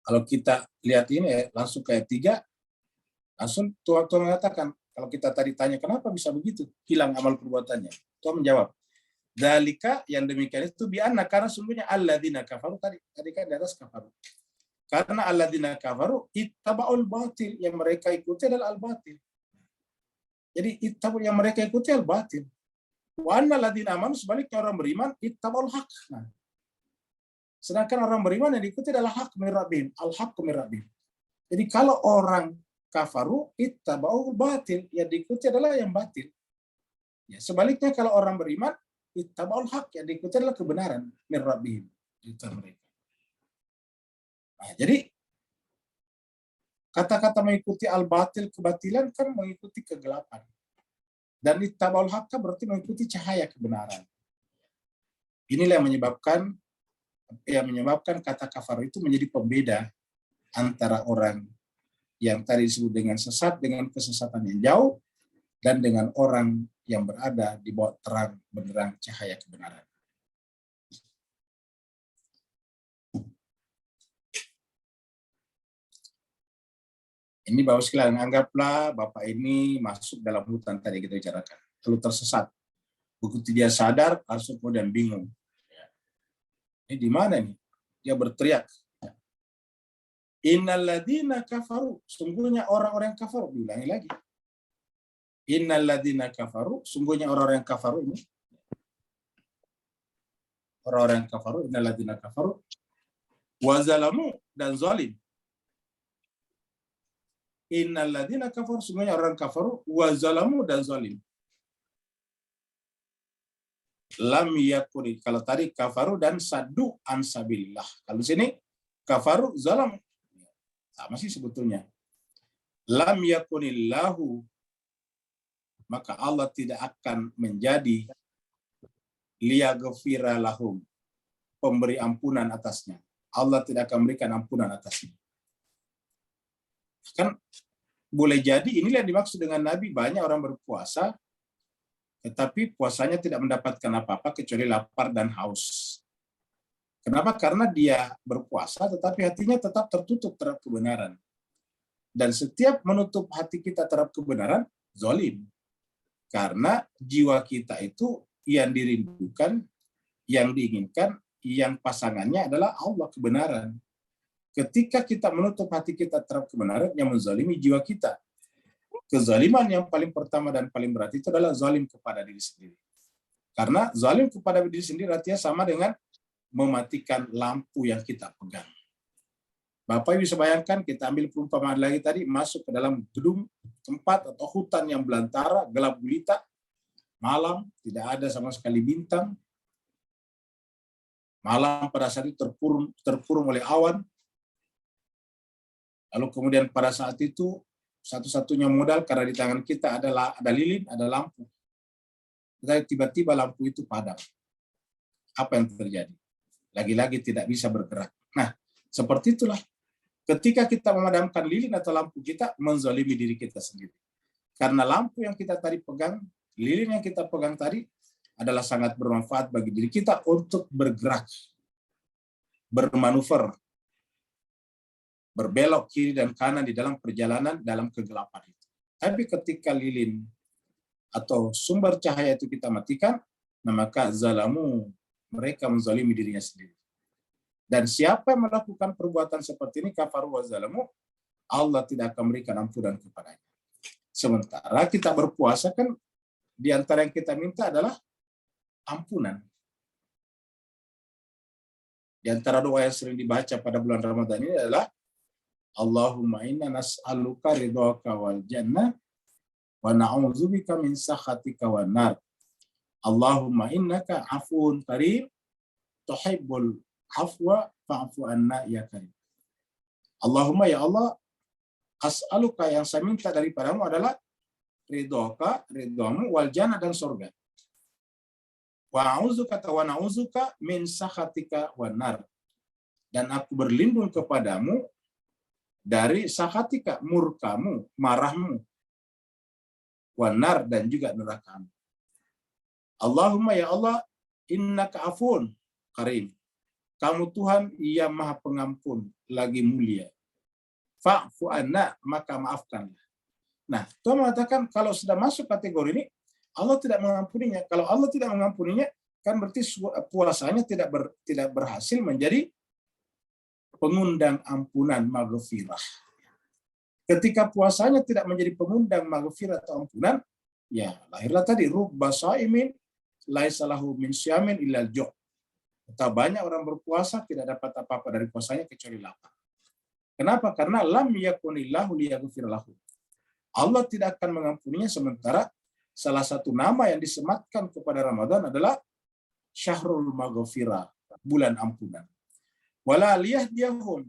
Kalau kita lihat ini, langsung ke ayat 3, langsung Tuhan mengatakan, kalau kita tadi tanya kenapa bisa begitu, hilang amal perbuatannya. Tuhan menjawab, Dalika yang demikian itu bi'anna karena sungguhnya alladzina kafaru tadi kan di atas kafaru. Karena alladzina kafaru ittaba'ul batil, yang mereka ikuti adalah al-batil. Jadi ittaba'u yang mereka ikuti al-batil. Wa anna alladzina amanu, sebaliknya orang beriman ittaba'ul haq. Nah, sedangkan orang beriman yang diikuti adalah haq min rabbihim, al-haqqu min rabbihim. Jadi kalau orang kafaru ittaba'ul batil, yang diikuti adalah yang batil. Ya, sebaliknya kalau orang beriman ittaba'ul haq, yang diikuti adalah kebenaran min rabbihim, itu mereka. Nah, jadi kata-kata mengikuti al-batil, kebatilan kan mengikuti kegelapan. Dan ittaba'ul haq berarti mengikuti cahaya kebenaran. Inilah yang menyebabkan kata kafar itu menjadi pembeda antara orang yang tadi disebut dengan sesat dengan kesesatan yang jauh, dan dengan orang yang berada di bawah terang benderang cahaya kebenaran. Ini Bapak sekalian, anggaplah Bapak ini masuk dalam hutan tadi kita bicarakan, lalu tersesat. Begitu dia sadar, langsung kemudian bingung. Ini di mana nih? Dia berteriak. Innalladzina kafaru, sungguhnya orang-orang yang kafir, diulangi lagi. Innalladzina kafaru, sungguhnya orang-orang yang kafaru ini. Orang-orang yang kafaru, innalladzina kafaru, wa zalamu, dan zalim. Innalladzina kafaru, sungguhnya orang kafaru, wa zalamu, dan zalim. Lam yakuni, kalau tadi kafaru dan saddu an sabilillah. Kalau sini kafaru zalam, sama sih sebetulnya. Lam yakunillahu, maka Allah tidak akan menjadi liyaghfira lahum, pemberi ampunan atasnya. Allah tidak akan memberikan ampunan atasnya. Kan boleh jadi inilah yang dimaksud dengan Nabi, banyak orang berpuasa tetapi puasanya tidak mendapatkan apa-apa kecuali lapar dan haus. Kenapa? Karena dia berpuasa tetapi hatinya tetap tertutup terhadap kebenaran. Dan setiap menutup hati kita terhadap kebenaran, zalim. Karena jiwa kita itu yang dirindukan, yang diinginkan, yang pasangannya adalah Allah, kebenaran. Ketika kita menutup hati kita terhadap kebenaran, yang menzalimi jiwa kita. Kezaliman yang paling pertama dan paling berat itu adalah zalim kepada diri sendiri. Karena zalim kepada diri sendiri artinya sama dengan mematikan lampu yang kita pegang. Bapak bisa bayangkan, kita ambil perumpamaan lagi tadi, masuk ke dalam gedung, tempat atau hutan yang belantara, gelap gulita, malam, tidak ada sama sekali bintang. Malam pada saat itu terpurung oleh awan. Lalu kemudian pada saat itu, satu-satunya modal karena di tangan kita ada lilin, ada lampu. Tiba-tiba lampu itu padam. Apa yang terjadi? Lagi-lagi tidak bisa bergerak. Nah, seperti itulah. Ketika kita memadamkan lilin atau lampu, kita menzalimi diri kita sendiri. Karena lampu yang kita tadi pegang, lilin yang kita pegang tadi, adalah sangat bermanfaat bagi diri kita untuk bergerak, bermanuver, berbelok kiri dan kanan di dalam perjalanan dalam kegelapan itu. Tapi ketika lilin atau sumber cahaya itu kita matikan, maka zalamu, mereka menzalimi dirinya sendiri. Dan siapa yang melakukan perbuatan seperti ini, kafaru wa zalamu, Allah tidak akan memberikan ampunan kepadanya. Sementara kita berpuasa kan, di antara yang kita minta adalah ampunan. Di antara doa yang sering dibaca pada bulan Ramadan ini adalah Allahumma inna nas'aluka ridhaka wal jannah wa na'udzubika min sakhatika wan nar. Allahumma innaka afuwun karim tuhibbul afwa fa'fu anna ya karim. Allahumma ya Allah, as'aluka, yang saya minta daripadamu adalah ridhaka, ridhamu, wal jannah, dan surga. Wa na'udzuka min sakhatika wan nar. Dan aku berlindung kepadamu dari sakhatika, murkamu, marahmu, wanar, dan juga nerakamu. Allahumma ya Allah, innaka afun karim. Kamu Tuhan yang maha pengampun, lagi mulia. Fa'fu anna, maka maafkanlah. Nah, Tuhan mengatakan kalau sudah masuk kategori ini, Allah tidak mengampuninya. Kalau Allah tidak mengampuninya, kan berarti puasanya tidak berhasil menjadi pengundang ampunan maghfirah. Ketika puasanya tidak menjadi pengundang maghfirah atau ampunan, ya lahirlah tadi rubba shaimin laisa lahu min syamin illal ju'. Atau banyak orang berpuasa tidak dapat apa-apa dari puasanya kecuali lapar. Kenapa? Karena lam yakunillahu liyaghfir lahu. Allah tidak akan mengampuninya, sementara salah satu nama yang disematkan kepada Ramadan adalah Syahrul Maghfirah, bulan ampunan. Wala liyahdiyahum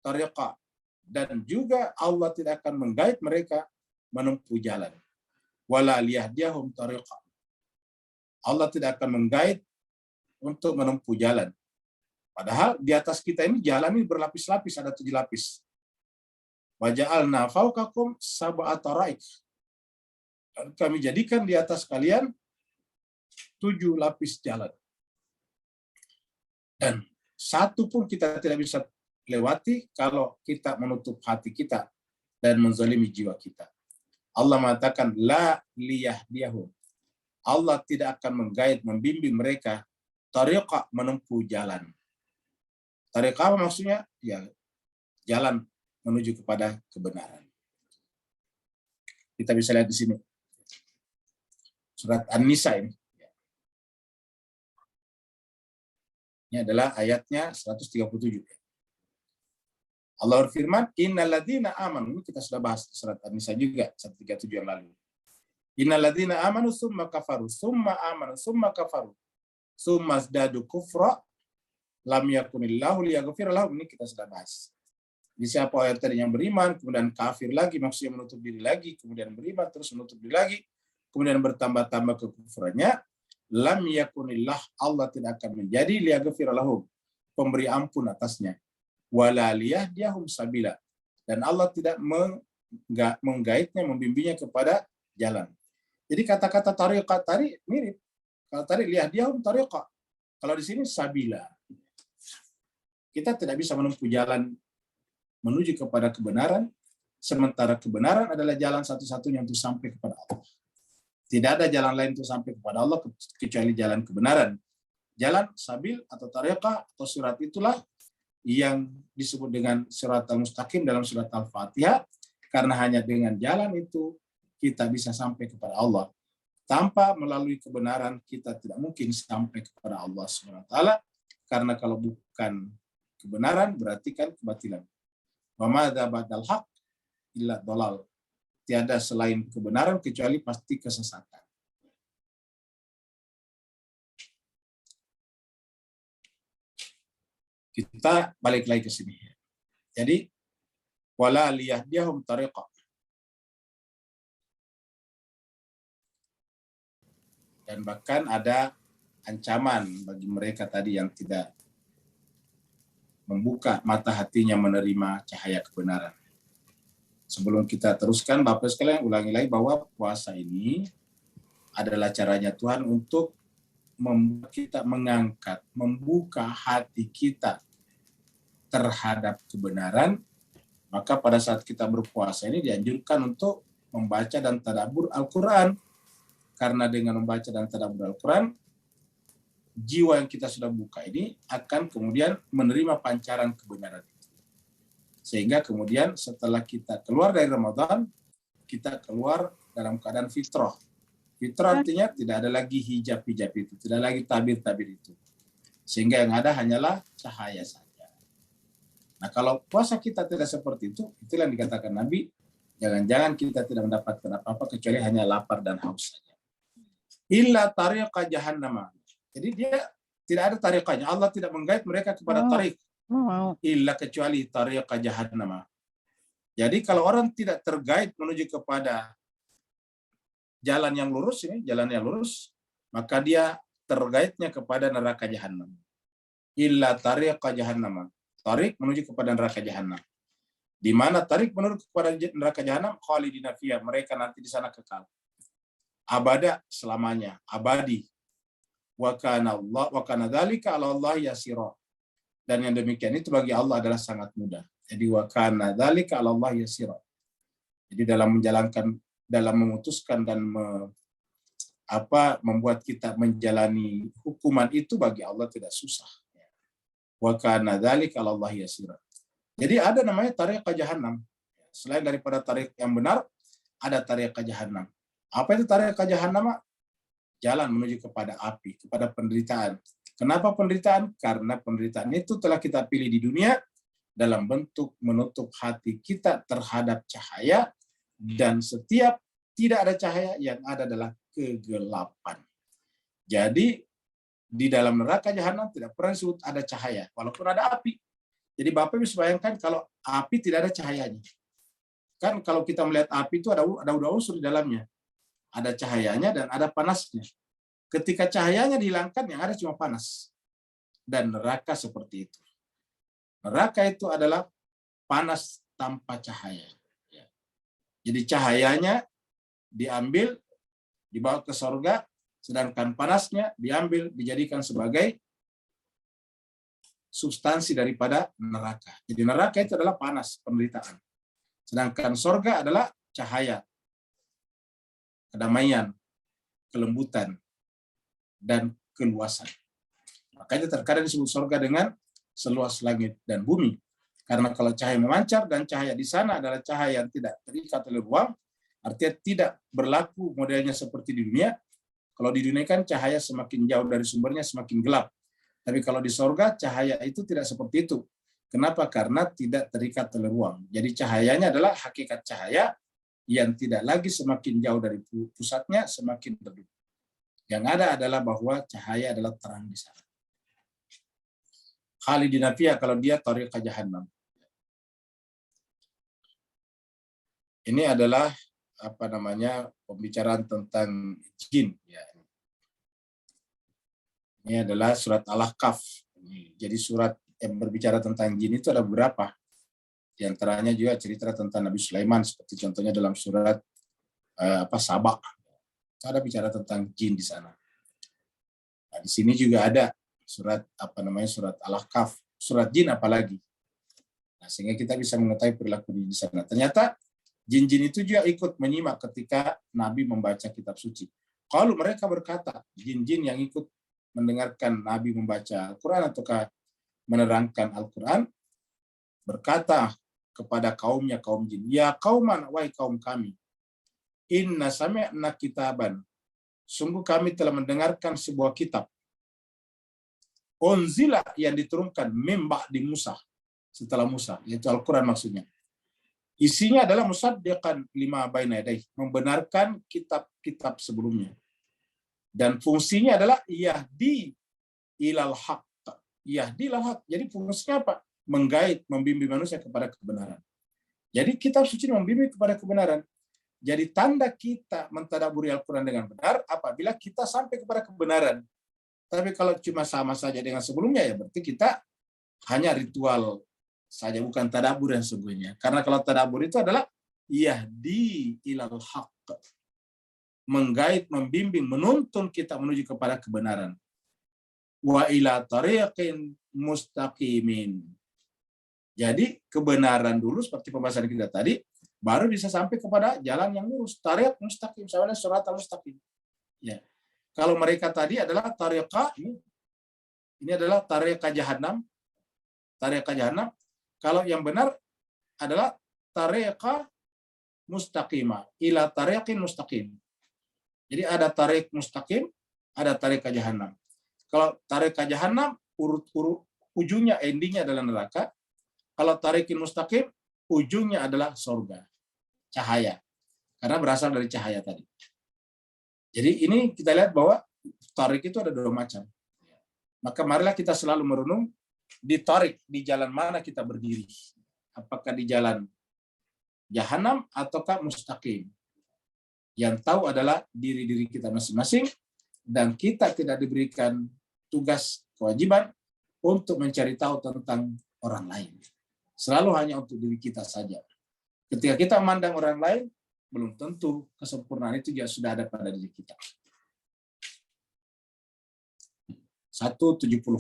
tariqa, dan juga Allah tidak akan menggait mereka menempuh jalan. Wala liyahdiyahum tariqa. Allah tidak akan menggait untuk menempuh jalan. Padahal di atas kita ini jalan ini berlapis-lapis, ada 7 lapis. Wa ja'alna fawqakum sab'a taraik. Kami jadikan di atas kalian 7 lapis jalan. Dan satu pun kita tidak bisa lewati kalau kita menutup hati kita dan menzalimi jiwa kita. Allah mengatakan la liyahdiyahum. Allah tidak akan menggait, membimbing mereka tariqa, menempuh jalan. Tariqa apa maksudnya? Ya, jalan menuju kepada kebenaran. Kita bisa lihat di sini. Surat An-Nisa ini. Ini adalah ayatnya 137. Allah berfirman, innalladzina amanu, ini kita sudah bahas surat An-Nisa juga 137 yang lalu. Innalladzina amanu summa kafaru, summa amanu, summa kafaru, summa zdadu kufra, lam yakunillahu liyaghfira lahum, ini kita sudah bahas. Di siapa yang tadinya beriman, kemudian kafir lagi, maksudnya menutup diri lagi, kemudian beriman, terus menutup diri lagi, kemudian bertambah-tambah kekufurannya, lam yakunillah, Allah tidak akan menjadi liyaghfira lahum, pemberi ampun atasnya, wala liyahdiyahum sabila, dan Allah tidak menggaitnya, membimbingnya kepada jalan. Jadi kata-kata tariqah tadi mirip. Kalau tadi liyahdiyahum tariqah, kalau di sini sabila. Kita tidak bisa menempuh jalan menuju kepada kebenaran, sementara kebenaran adalah jalan satu-satunya untuk sampai kepada Allah. Tidak ada jalan lain untuk sampai kepada Allah kecuali jalan kebenaran. Jalan sabil atau tariqah atau surat itulah yang disebut dengan surat al-mustaqim dalam surat al-Fatihah, karena hanya dengan jalan itu kita bisa sampai kepada Allah. Tanpa melalui kebenaran kita tidak mungkin sampai kepada Allah SWT, karena kalau bukan kebenaran berarti kan kebatilan. Wa madza ba'dal haq illa dhalal. Tiada selain kebenaran kecuali pasti kesesatan. Kita balik lagi ke sini. Jadi wala liyahdiyahum tariqa. Dan bahkan ada ancaman bagi mereka tadi yang tidak membuka mata hatinya menerima cahaya kebenaran. Sebelum kita teruskan, Bapak sekalian ulangi lagi bahwa puasa ini adalah caranya Tuhan untuk kita mengangkat, membuka hati kita terhadap kebenaran. Maka pada saat kita berpuasa ini dianjurkan untuk membaca dan tadabbur Al-Quran. Karena dengan membaca dan tadabbur Al-Quran, jiwa yang kita sudah buka ini akan kemudian menerima pancaran kebenaran. Sehingga kemudian setelah kita keluar dari Ramadan, kita keluar dalam keadaan fitrah. Fitrah artinya tidak ada lagi hijab-hijab itu, tidak lagi tabir-tabir itu. Sehingga yang ada hanyalah cahaya saja. Nah, kalau puasa kita tidak seperti itu, itulah yang dikatakan Nabi, jangan-jangan kita tidak mendapatkan apa-apa kecuali hanya lapar dan haus saja. Illa tariqa jahannam. Jadi dia tidak ada tariqanya. Allah tidak menggait mereka kepada tariq. Illa kecuali tariqa jahannam. Jadi kalau orang tidak tergait menuju kepada jalan yang lurus ini, jalan yang lurus, maka dia tergaitnya kepada neraka jahannam. Illa tariqa jahannam. Tariq menuju kepada neraka jahannam. Di mana tariq menuju kepada neraka jahannam, khalidina fiha, mereka nanti di sana kekal. Abada, selamanya, abadi. Wa kana dzalika 'ala Allah yasira. Dan yang demikian itu bagi Allah adalah sangat mudah. Jadi wa kana dzalika 'ala Allah yasira. Jadi dalam menjalankan, dalam memutuskan dan membuat kita menjalani hukuman itu bagi Allah tidak susah. Wa kana dzalika 'ala Allah yasira. Jadi ada namanya tariqah jahannam. Selain daripada tariq yang benar, ada tariqah jahannam. Apa itu tariqah jahannam? Jalan menuju kepada api, kepada penderitaan. Kenapa penderitaan? Karena penderitaan itu telah kita pilih di dunia dalam bentuk menutup hati kita terhadap cahaya, dan setiap tidak ada cahaya, yang ada adalah kegelapan. Jadi di dalam neraka jahanam tidak pernah disebut ada cahaya, walaupun ada api. Jadi Bapak bisa bayangkan kalau api tidak ada cahayanya. Kan kalau kita melihat api itu ada unsur di dalamnya. Ada cahayanya dan ada panasnya. Ketika cahayanya dihilangkan, yang ada cuma panas. Dan neraka seperti itu. Neraka itu adalah panas tanpa cahaya. Jadi cahayanya diambil, dibawa ke surga, sedangkan panasnya diambil, dijadikan sebagai substansi daripada neraka. Jadi neraka itu adalah panas, penderitaan. Sedangkan surga adalah cahaya, kedamaian, kelembutan, dan keluasan. Makanya terkadang disebut surga dengan seluas langit dan bumi. Karena kalau cahaya memancar dan cahaya di sana adalah cahaya yang tidak terikat oleh ruang, artinya tidak berlaku modelnya seperti di dunia. Kalau di dunia kan cahaya semakin jauh dari sumbernya semakin gelap. Tapi kalau di surga cahaya itu tidak seperti itu. Kenapa? Karena tidak terikat oleh ruang. Jadi cahayanya adalah hakikat cahaya yang tidak lagi semakin jauh dari pusatnya semakin redup. Yang ada adalah bahwa cahaya adalah terang di sana. Khalidina fiha, kalau dia tariqah jahannam. Ini adalah pembicaraan tentang jin. Ya. Ini adalah surat Al-Ahqaf. Jadi surat yang berbicara tentang jin itu ada beberapa. Di antaranya juga cerita tentang Nabi Sulaiman, seperti contohnya dalam surat Sabah. Ada bicara tentang jin di sana. Nah, di sini juga ada surat surat Al-Ahqaf, surat jin apalagi. Nah, sehingga kita bisa mengetahui perilaku di sana. Ternyata jin-jin itu juga ikut menyimak ketika Nabi membaca kitab suci. Kalau mereka berkata, jin-jin yang ikut mendengarkan Nabi membaca Al-Quran ataukah menerangkan Al-Quran, berkata kepada kaumnya, kaum jin, ya kauman, wahai kaum kami, inna sami'na kitaban, sungguh kami telah mendengarkan sebuah kitab, unzila, yang diturunkan mim ba'di Musa, setelah Musa, yaitu Al-Quran maksudnya. Isinya adalah musaddiqan lima baina yadayhi, membenarkan kitab-kitab sebelumnya. Dan fungsinya adalah yahdi ilal haq. Yahdi ilal haq. Jadi fungsinya apa? Menggait, membimbing manusia kepada kebenaran. Jadi kitab suci membimbing kepada kebenaran. Jadi tanda kita mentadaburi Al-Quran dengan benar apabila kita sampai kepada kebenaran. Tapi kalau cuma sama saja dengan sebelumnya, ya berarti kita hanya ritual saja, bukan tadabur yang sesungguhnya. Karena kalau tadabur itu adalah yahdi ilal haq, menggait, membimbing, menuntun kita menuju kepada kebenaran. Wa ila tariqin mustaqimin. Jadi kebenaran dulu seperti pembahasan kita tadi, baru bisa sampai kepada jalan yang lurus. Tariq mustaqim, sama surat al-mustaqim. Ya. Kalau mereka tadi adalah tariqah, ini adalah tariqah jahannam. Tariqah jahannam. Kalau yang benar adalah tariqah mustaqimah, ila tariqin mustaqim. Jadi ada tariq mustaqim, ada tariqah jahannam. Kalau tariqah jahannam, urut-urut ujungnya, endingnya adalah neraka. Kalau tariqin mustaqim, ujungnya adalah surga, cahaya. Karena berasal dari cahaya tadi. Jadi ini kita lihat bahwa tariq itu ada dua macam. Maka marilah kita selalu merenung di tariq, di jalan mana kita berdiri. Apakah di jalan jahanam ataukah mustaqim. Yang tahu adalah diri-diri kita masing-masing, dan kita tidak diberikan tugas kewajiban untuk mencari tahu tentang orang lain. Selalu hanya untuk diri kita saja. Ketika kita memandang orang lain, belum tentu kesempurnaan itu juga sudah ada pada diri kita. 170.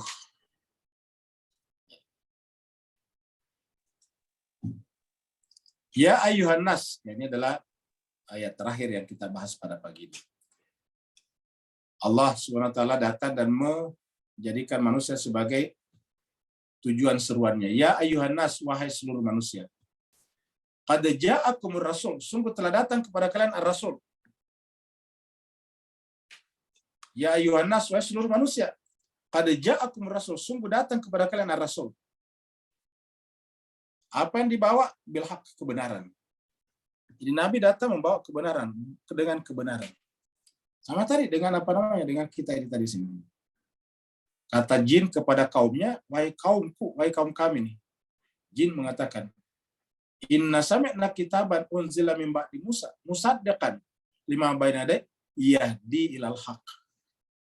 Ya ayuhan nas, ini adalah ayat terakhir yang kita bahas pada pagi ini. Allah Subhanahu wa taala datang dan menjadikan manusia sebagai tujuan seruannya. Ya ayuhan nas, wahai seluruh manusia. Qad ja'akumur rasul, sungguh telah datang kepada kalian ar-rasul. Ya ayuhan nas, wahai seluruh manusia. Qad ja'akumur rasul, sungguh datang kepada kalian ar-rasul. Apa yang dibawa? Bil haq, kebenaran. Jadi Nabi datang membawa kebenaran dengan kebenaran. Sama tadi dengan apa namanya? Dengan kita ini tadi sini. Kata jin kepada kaumnya, wahai kaumku, wahai kaum kami nih. Jin mengatakan, inna sami'na kitaban unzila min ba'di Musa, musaddiqan lima baina yadayhi yahdi ilal haq.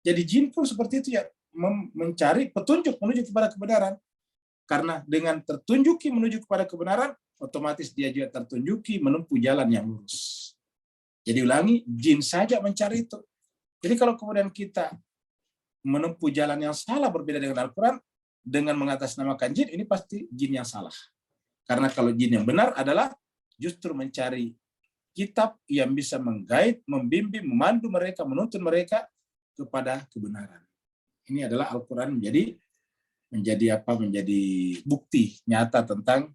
Jadi jin pun seperti itu ya, mencari petunjuk menuju kepada kebenaran. Karena dengan tertunjuki menuju kepada kebenaran, otomatis dia juga tertunjuki menempuh jalan yang lurus. Jadi ulangi, jin saja mencari itu. Jadi kalau kemudian kita menempuh jalan yang salah berbeda dengan Al-Quran, dengan mengatasnamakan jin, ini pasti jin yang salah. Karena kalau jin yang benar adalah justru mencari kitab yang bisa menggait, membimbing, memandu mereka, menuntun mereka kepada kebenaran. Ini adalah Al-Quran menjadi bukti nyata tentang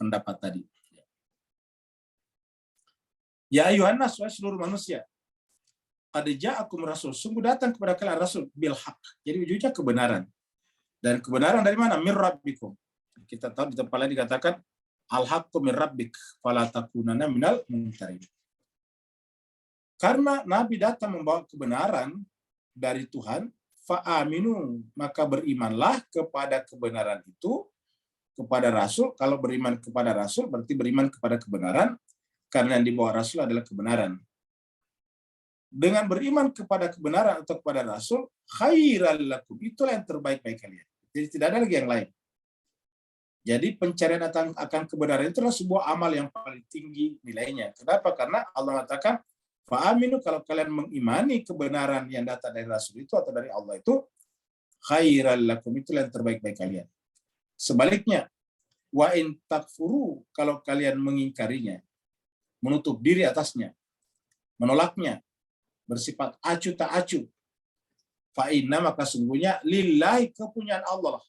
pendapat tadi. Ya ayuhan nas, wahai seluruh manusia. Qad ja'akum rasul, sungguh datang kepada kalian rasul bil haq. Jadi ujungnya kebenaran. Dan kebenaran dari mana? Mir rabbikum. Kita tahu di tempat lain dikatakan al-haqqu mir rabbik fala takunanna minal mumtarin. Karena Nabi datang membawa kebenaran dari Tuhan, fa'aminu, maka berimanlah kepada kebenaran itu, kepada Rasul. Kalau beriman kepada Rasul berarti beriman kepada kebenaran, karena yang dibawa Rasul adalah kebenaran. Dengan beriman kepada kebenaran atau kepada Rasul, khairal lakum, itulah yang terbaik bagi kalian. Jadi tidak ada lagi yang lain. Jadi pencarian akan kebenaran itu adalah sebuah amal yang paling tinggi nilainya. Kenapa? Karena Allah mengatakan, fa'aminu, kalau kalian mengimani kebenaran yang datang dari Rasul itu atau dari Allah itu, khairal lakum, itulah yang terbaik bagi kalian. Sebaliknya, wa in takfuru, kalau kalian mengingkarinya, menutup diri atasnya, menolaknya, bersifat acu tak acu, fa inna, maka sungguhnya lillahi, kepunyaan Allah lah,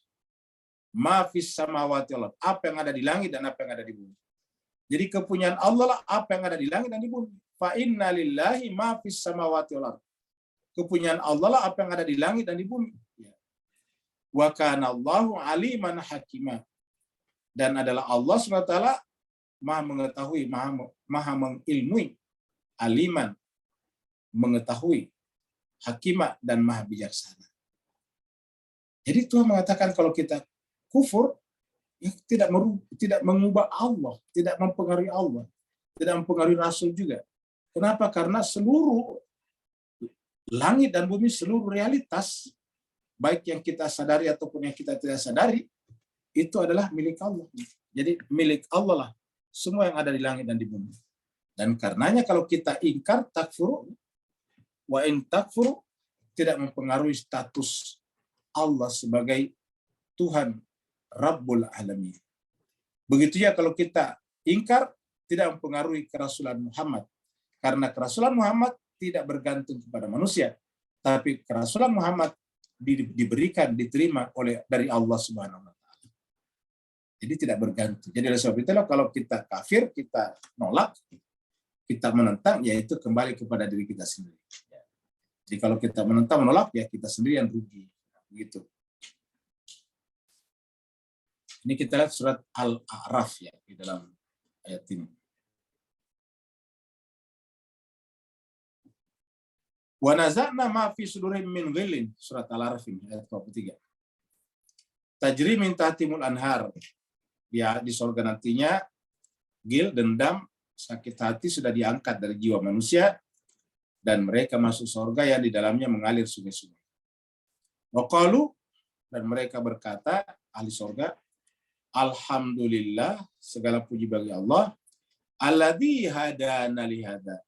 ma fis samawati wal ardh, apa yang ada di langit dan apa yang ada di bumi. Jadi kepunyaan Allah lah apa yang ada di langit dan di bumi. Fa inna lillahi ma fis samawati wal ardh, kepunyaan Allah lah apa yang ada di langit dan di bumi. Wa kana Allahu aliman hakima, dan adalah Allah SWT maha mengetahui, maha mengilmui, aliman, mengetahui, hakimah, dan maha bijaksana. Jadi Tuhan mengatakan kalau kita kufur, ya tidak mengubah Allah, tidak mempengaruhi Allah, tidak mempengaruhi Rasul juga. Kenapa? Karena seluruh langit dan bumi, seluruh realitas, baik yang kita sadari ataupun yang kita tidak sadari, itu adalah milik Allah. Jadi milik Allah lah semua yang ada di langit dan di bumi. Dan karenanya kalau kita ingkar, takfuru, wa in takfuru, tidak mempengaruhi status Allah sebagai Tuhan Rabbul Alamin. Begitu ya kalau kita ingkar, tidak mempengaruhi kerasulan Muhammad. Karena kerasulan Muhammad tidak bergantung kepada manusia, tapi kerasulan Muhammad diberikan, diterima dari Allah Subhanahu wa taala. Jadi tidak bergantung. Jadi oleh sebab itulah kalau kita kafir, kita nolak, kita menentang, yaitu kembali kepada diri kita sendiri. Jadi kalau kita menentang, menolak, ya kita sendiri yang rugi. Begitu. Ini kita lihat surat Al-A'raf ya di dalam ayat ini. Wa naza'na ma fi sudurihim min ghillin, surat Al-A'raf ini ayat 23. Tajri min tahtimul anhar. Ya, di surga nantinya gil, dendam, sakit hati sudah diangkat dari jiwa manusia, dan mereka masuk surga yang di dalamnya mengalir sungai-sungai. Wa qalu, dan mereka berkata, ahli surga, alhamdulillah, segala puji bagi Allah, alladzi hadana li hada,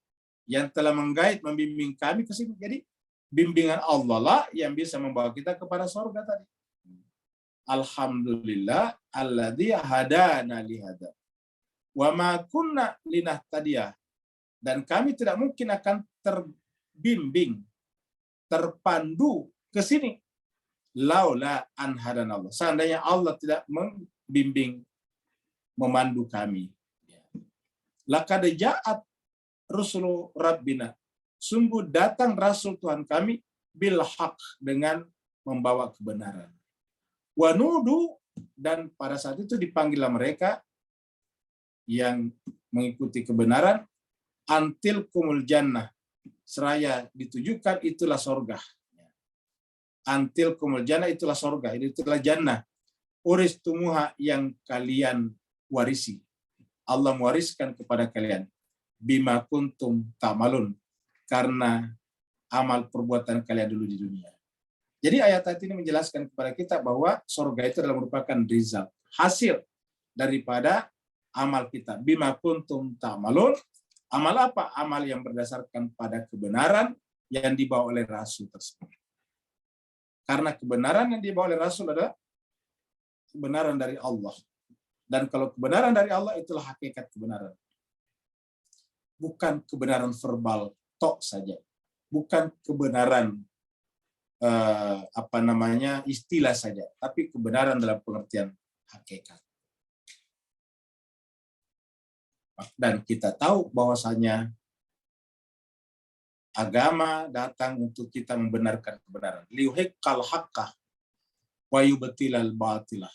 yang telah menggait, membimbing kami ke sini. Jadi bimbingan Allah lah yang bisa membawa kita kepada surga tadi. Alhamdulillah alladzi hadana li hada wa ma kunna linahtadiyah, dan kami tidak mungkin akan terbimbing, terpandu ke sini. Laula an hadanallah. Seandainya Allah tidak membimbing, memandu kami. Laqad ja'at rusulu rabbina. Sungguh datang rasul Tuhan kami bil haq, dengan membawa kebenaran. Wa nudu, dan pada saat itu dipanggillah mereka yang mengikuti kebenaran, antil kumul jannah, seraya ditujukan itulah sorga. Antil kumul jannah, itulah sorga, itulah jannah. Uris tumuha, yang kalian warisi. Allah mewariskan kepada kalian. Bima kuntum ta'malun, karena amal perbuatan kalian dulu di dunia. Jadi ayat ini menjelaskan kepada kita bahwa surga itu adalah merupakan result, hasil daripada amal kita. Bima kuntum ta'malun, amal apa? Amal yang berdasarkan pada kebenaran yang dibawa oleh Rasul tersebut. Karena kebenaran yang dibawa oleh Rasul adalah kebenaran dari Allah. Dan kalau kebenaran dari Allah, itulah hakikat kebenaran. Bukan kebenaran verbal tok saja, bukan kebenaran istilah saja, tapi kebenaran dalam pengertian hakikat. Dan kita tahu bahwasanya agama datang untuk kita membenarkan kebenaran. Liyuhiqqal haqqah wa yubtilal batilah.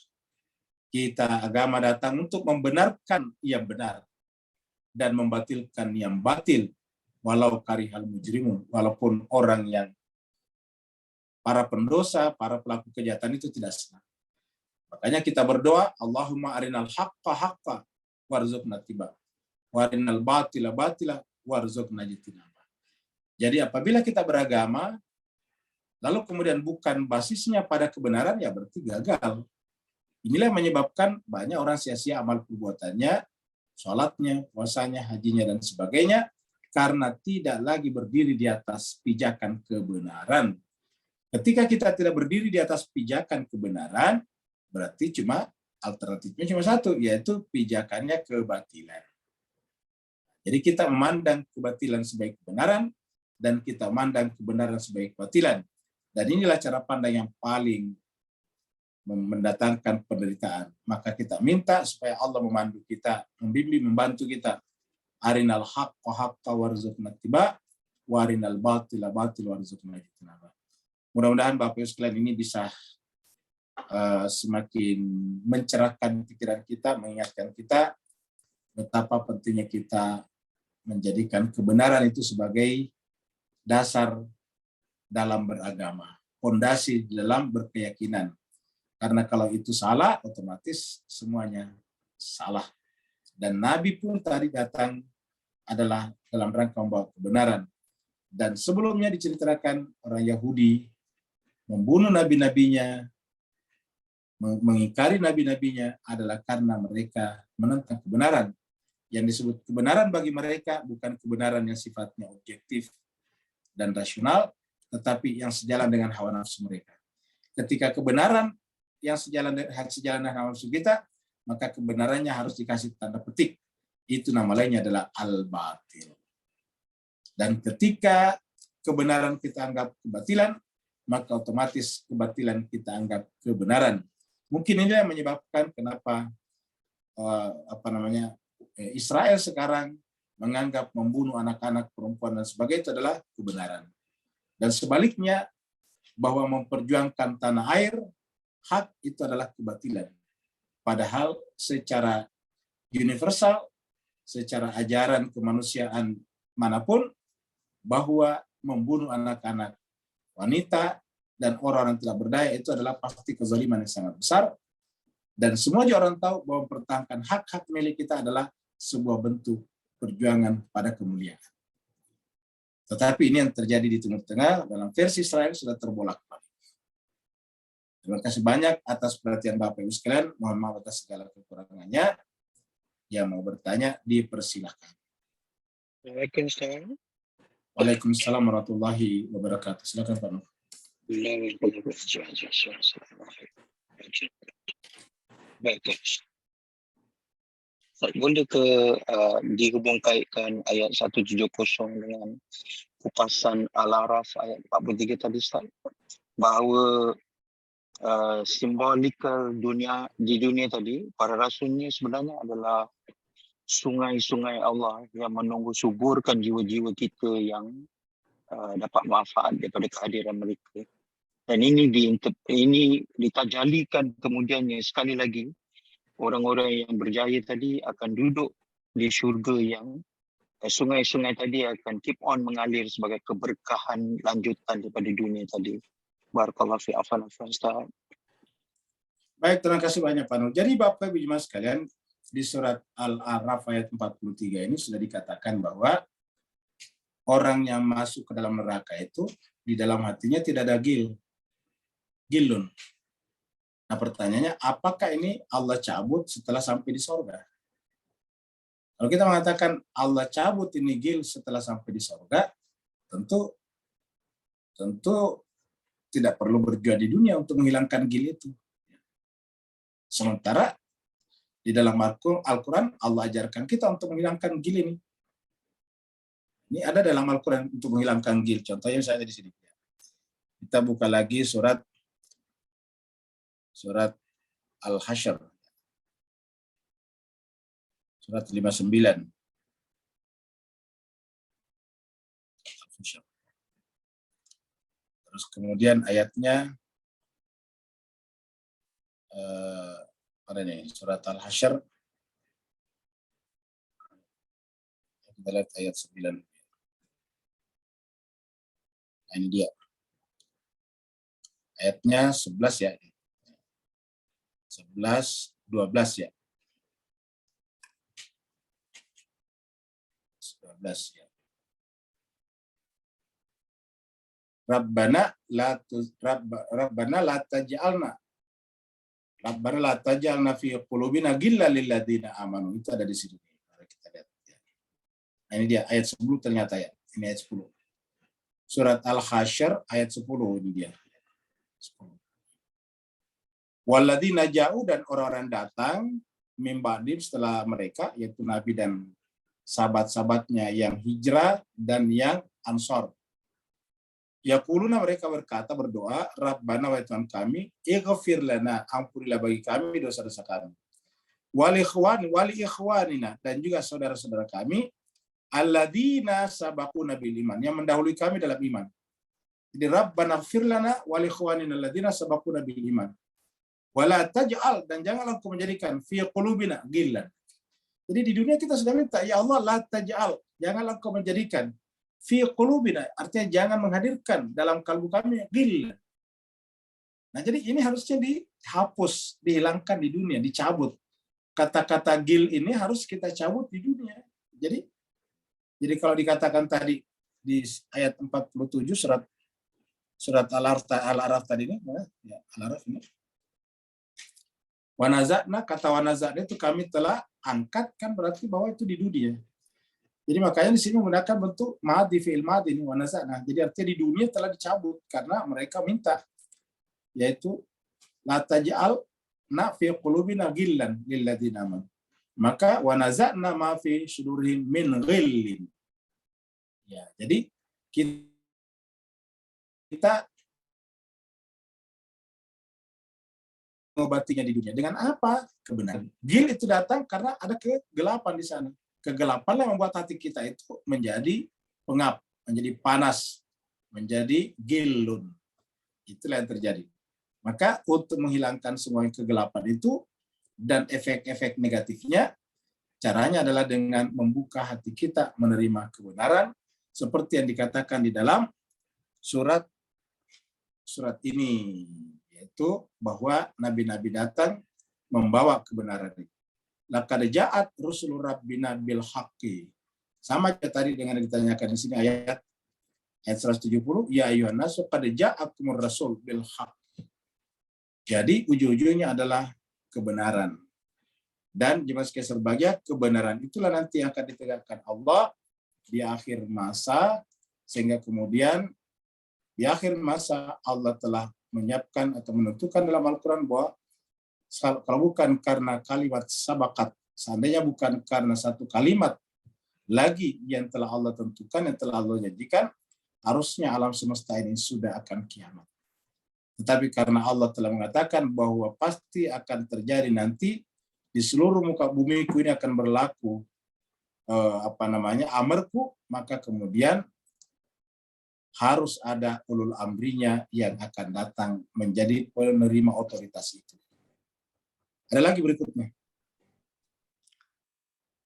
Agama datang untuk membenarkan yang benar dan membatilkan yang batil, walau karihal mujrimun, walaupun orang yang para pendosa, para pelaku kejahatan itu tidak senang. Makanya kita berdoa, Allahumma arinal haqqa haqqa warzuqna tiba, warinal batila batila warzuqna jitinaba. Jadi apabila kita beragama, lalu kemudian bukan basisnya pada kebenaran, ya berarti gagal. Inilah yang menyebabkan banyak orang sia-sia amal perbuatannya, sholatnya, puasanya, hajinya, dan sebagainya, karena tidak lagi berdiri di atas pijakan kebenaran. Ketika kita tidak berdiri di atas pijakan kebenaran, berarti alternatifnya cuma satu, yaitu pijakannya kebatilan. Jadi kita memandang kebatilan sebagai kebenaran, dan kita memandang kebenaran sebagai kebatilan. Dan inilah cara pandang yang paling mendatangkan penderitaan. Maka kita minta supaya Allah memandu kita, membimbing, membantu kita. Arinal haqqa haqqa warzuqna tiba, warinal batila batil warzuqna jitinaba. Mudah-mudahan Bapak Ibu sekalian ini bisa semakin mencerahkan pikiran kita, mengingatkan kita betapa pentingnya kita menjadikan kebenaran itu sebagai dasar dalam beragama, fondasi dalam berkeyakinan. Karena kalau itu salah, otomatis semuanya salah. Dan Nabi pun tadi datang adalah dalam rangka membawa kebenaran. Dan sebelumnya diceritakan orang Yahudi membunuh nabi-nabinya, mengingkari nabi-nabinya adalah karena mereka menentang kebenaran. Yang disebut kebenaran bagi mereka bukan kebenaran yang sifatnya objektif dan rasional, tetapi yang sejalan dengan hawa nafsu mereka. Ketika kebenaran yang sejalan dengan hawa nafsu kita, maka kebenarannya harus dikasih tanda petik. Itu nama lainnya adalah al-batil. Dan ketika kebenaran kita anggap kebatilan, maka otomatis kebatilan kita anggap kebenaran. Mungkin ini yang menyebabkan kenapa Israel sekarang menganggap membunuh anak-anak, perempuan, dan sebagainya itu adalah kebenaran. Dan sebaliknya, bahwa memperjuangkan tanah air, hak itu adalah kebatilan. Padahal secara universal, secara ajaran kemanusiaan manapun, bahwa membunuh anak-anak, wanita, dan orang-orang tidak berdaya itu adalah pasti kezaliman yang sangat besar. Dan semua orang tahu bahwa mempertahankan hak-hak milik kita adalah sebuah bentuk perjuangan pada kemuliaan. Tetapi ini yang terjadi di Timur Tengah dalam versi Israel sudah terbolak-balik. Terima kasih banyak atas perhatian Bapak Ibu sekalian. Mohon maaf atas segala kekurangannya. Yang mau bertanya, dipersilahkan. Waalaikumsalam. Waalaikumsalam warahmatullahi wabarakatuh. Silakan Pak Nur. Baik, boleh ke digabung kaitkan ayat 170 dengan kupasan Al-Araf ayat 43 tadi Ustaz, bahawa simbolikal di dunia tadi, para rasul ni sebenarnya adalah sungai-sungai Allah yang menunggu suburkan jiwa-jiwa kita yang dapat manfaat daripada kehadiran mereka. Dan ini ditajalikan kemudiannya sekali lagi, orang-orang yang berjaya tadi akan duduk di syurga yang sungai-sungai tadi akan keep on mengalir sebagai keberkahan lanjutan daripada dunia tadi. Barakallahu fi afwan Ustaz. Baik, terima kasih banyak Pak Nur. Jadi Bapak Ibu Jemaah sekalian, di surat Al-A'raf ayat 43 ini sudah dikatakan bahwa orang yang masuk ke dalam neraka itu di dalam hatinya tidak ada gilun. Nah pertanyaannya, apakah ini Allah cabut setelah sampai di sorga? Kalau kita mengatakan Allah cabut ini gil setelah sampai di sorga, tentu tidak perlu berjuang di dunia untuk menghilangkan gil itu. Sementara di dalam Al-Quran Allah ajarkan kita untuk menghilangkan gil ini. Ini ada dalam Al-Quran untuk menghilangkan gil. Contohnya saya di sini. Kita buka lagi surat Al-Hasyr. Surat 59. Terus kemudian ayatnya ada nih, surat Al-Hasyr. Kita lihat ayat 9. Ini dia. Ayatnya 11 ya. 11, 12 ya. 12 ya. Rabbana la taj'alna fi qulubina ghillan lil ladzina amanu. Itu ada di sini. Mari kita lihat ya. Nah, ini dia ayat 10 ternyata ya. Ini ayat 10. Surat Al-Hasyr ayat 10 ini dia. 10. Walladzina ja'u, dan orang-orang datang min ba'dim setelah mereka, yaitu Nabi dan sahabat-sahabatnya yang hijrah dan yang ansor. Yaquluna, mereka berkata, berdoa, Rabbana, wahai Tuhan kami, ighfir lana, ampunilah bagi kami dosa-dosa kami. Wali ikhwanina, dan juga saudara-saudara kami, alladzina sabaquna bil iman, yang mendahului kami dalam iman. Jadi Rabbana ighfir lana wali ikhwanina alladzina sabaquna bil iman. Wala taj'al, dan janganlah engkau menjadikan fi qulubina ghillan. Jadi di dunia kita sudah minta, ya Allah, la taj'al, janganlah engkau menjadikan fi qulubina, artinya jangan menghadirkan dalam kalbu kami ghillan. Nah, jadi ini harusnya dihapus, dihilangkan di dunia, dicabut. Kata-kata ghil ini harus kita cabut di dunia. Jadi kalau dikatakan tadi di ayat 47 surat Al-Araf tadi ini, ya, Al-Araf ini. Wanaza'na, kata wanaza'na itu kami telah angkat, kan berarti bahwa itu di dunia. Jadi makanya di sini menggunakan bentuk madhi fi'il madhi ini, wanaza'na. Jadi artinya di dunia telah dicabut karena mereka minta, yaitu la taj'al na fi qulubina ghillan lil ladzina amanu. Maka wanaza'na ma fi sudurihim min ghillin. Ya, jadi kita mengobatinya di dunia dengan apa? Kebenaran. Gil itu datang karena ada kegelapan di sana. Kegelapan yang membuat hati kita itu menjadi pengap, menjadi panas, menjadi gilun. Itulah yang terjadi. Maka untuk menghilangkan semua kegelapan itu dan efek-efek negatifnya, caranya adalah dengan membuka hati kita menerima kebenaran, seperti yang dikatakan di dalam surat ini, yaitu bahwa nabi-nabi datang membawa kebenaran itu. Laqad ja'at rusulur rabbina bil haqqi. Sama tadi dengan yang ditanyakan di sini ayat 170, ya ayyuhan nasu qad ja'akumur rasul bil haqqi. Jadi ujung-ujungnya adalah kebenaran. Dan jemaah sekalian berbahagia, kebenaran itulah nanti yang akan ditegakkan Allah di akhir masa, sehingga kemudian di akhir masa Allah telah menyiapkan atau menentukan dalam Al-Quran bahwa kalau bukan karena kalimat sabakat, seandainya bukan karena satu kalimat lagi yang telah Allah tentukan, yang telah Allah janjikan, harusnya alam semesta ini sudah akan kiamat. Tetapi karena Allah telah mengatakan bahwa pasti akan terjadi nanti di seluruh muka bumi ini akan berlaku amarku, maka kemudian harus ada ulul amrinya yang akan datang menjadi penerima otoritas itu. Ada lagi berikutnya.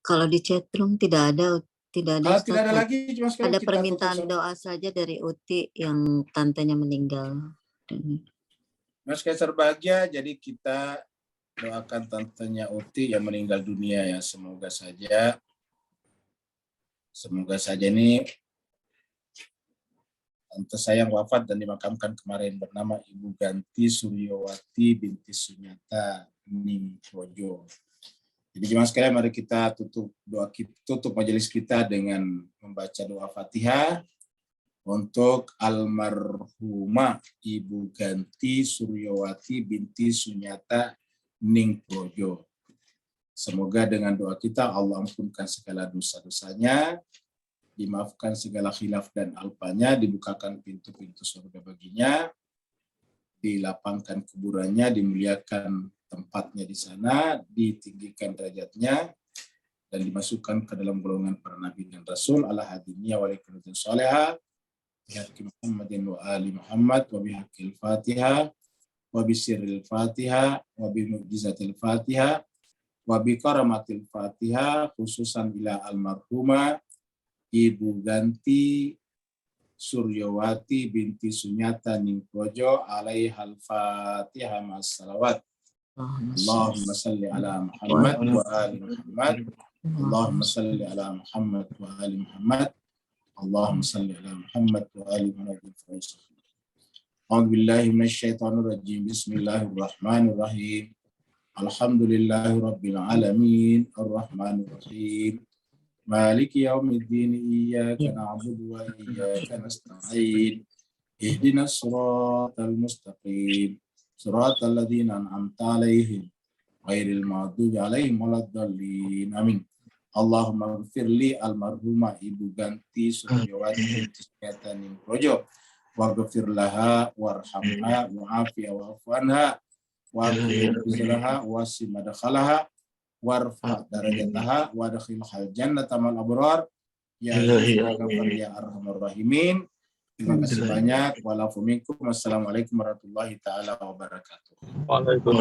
Kalau di chatroom tidak ada. Kalau tidak ada lagi, cuma sekali ada kita permintaan tutup. doa saja dari Uti yang tantenya meninggal. Mas Kaisar bahagia, jadi kita doakan tantenya Uti yang meninggal dunia ya. Semoga saja ini tante saya yang wafat dan dimakamkan kemarin bernama Ibu Ganti Suryowati binti Sunyata Ningprojo. Jadi jemaah sekalian, mari kita tutup majelis kita dengan membaca doa Fatihah untuk almarhumah Ibu Ganti Suryowati binti Sunyata Ningprojo. Semoga dengan doa kita Allah ampunkan segala dosa-dosanya, dimaafkan segala khilaf dan alpanya, dibukakan pintu-pintu surga baginya, dilapangkan kuburannya, dimuliakan tempatnya di sana, ditinggikan derajatnya, dan dimasukkan ke dalam golongan para nabi dan rasul ala hadiniya wa likulli salihah bihaqi Muhammadin wa ali Muhammad wa bihaqil Fatihah wa bisirril Fatihah wa bimu'jizatil Fatihah wa bikaramatil Fatihah, khususan ila almarhumah Ibu Ganti Suryowati binti Sunyata Ningprojo alaihal Fatihah ma'as-salawat. Allahumma salli ala Muhammad wa ali Muhammad. Allahumma salli ala Muhammad wa ali Muhammad. Allahumma salli ala Muhammad wa ali Muhammad. A'udzu billahi minasyaitonir rajim. Bismillahirrahmanirrahim. Alhamdulillahirabbil alamin. Arrahmanir rahim. Maliki yaumiddin. Iyyaka na'budu wa iyyaka nasta'in. Ihdinas siratal mustaqim. Siratal ladzina an'amta 'alaihim ghairil maghdubi 'alaihim waladdallin. Amin. Allahumma ighfirli almarhumah Ibu Ganti Suryowati binti Sunyata Ningprojo waghfir laha warhamha wa'afiha wa'fu anha wa'afizlaha wasi madkhalaha warfa darajataha wa adkhilhal jannata ma'al abrar ya ya arhamar rahimin. Terima kasih banyak. Walaupun minkum. Wassalamualaikum warahmatullahi taala wabarakatuh. Waalaikumsalam.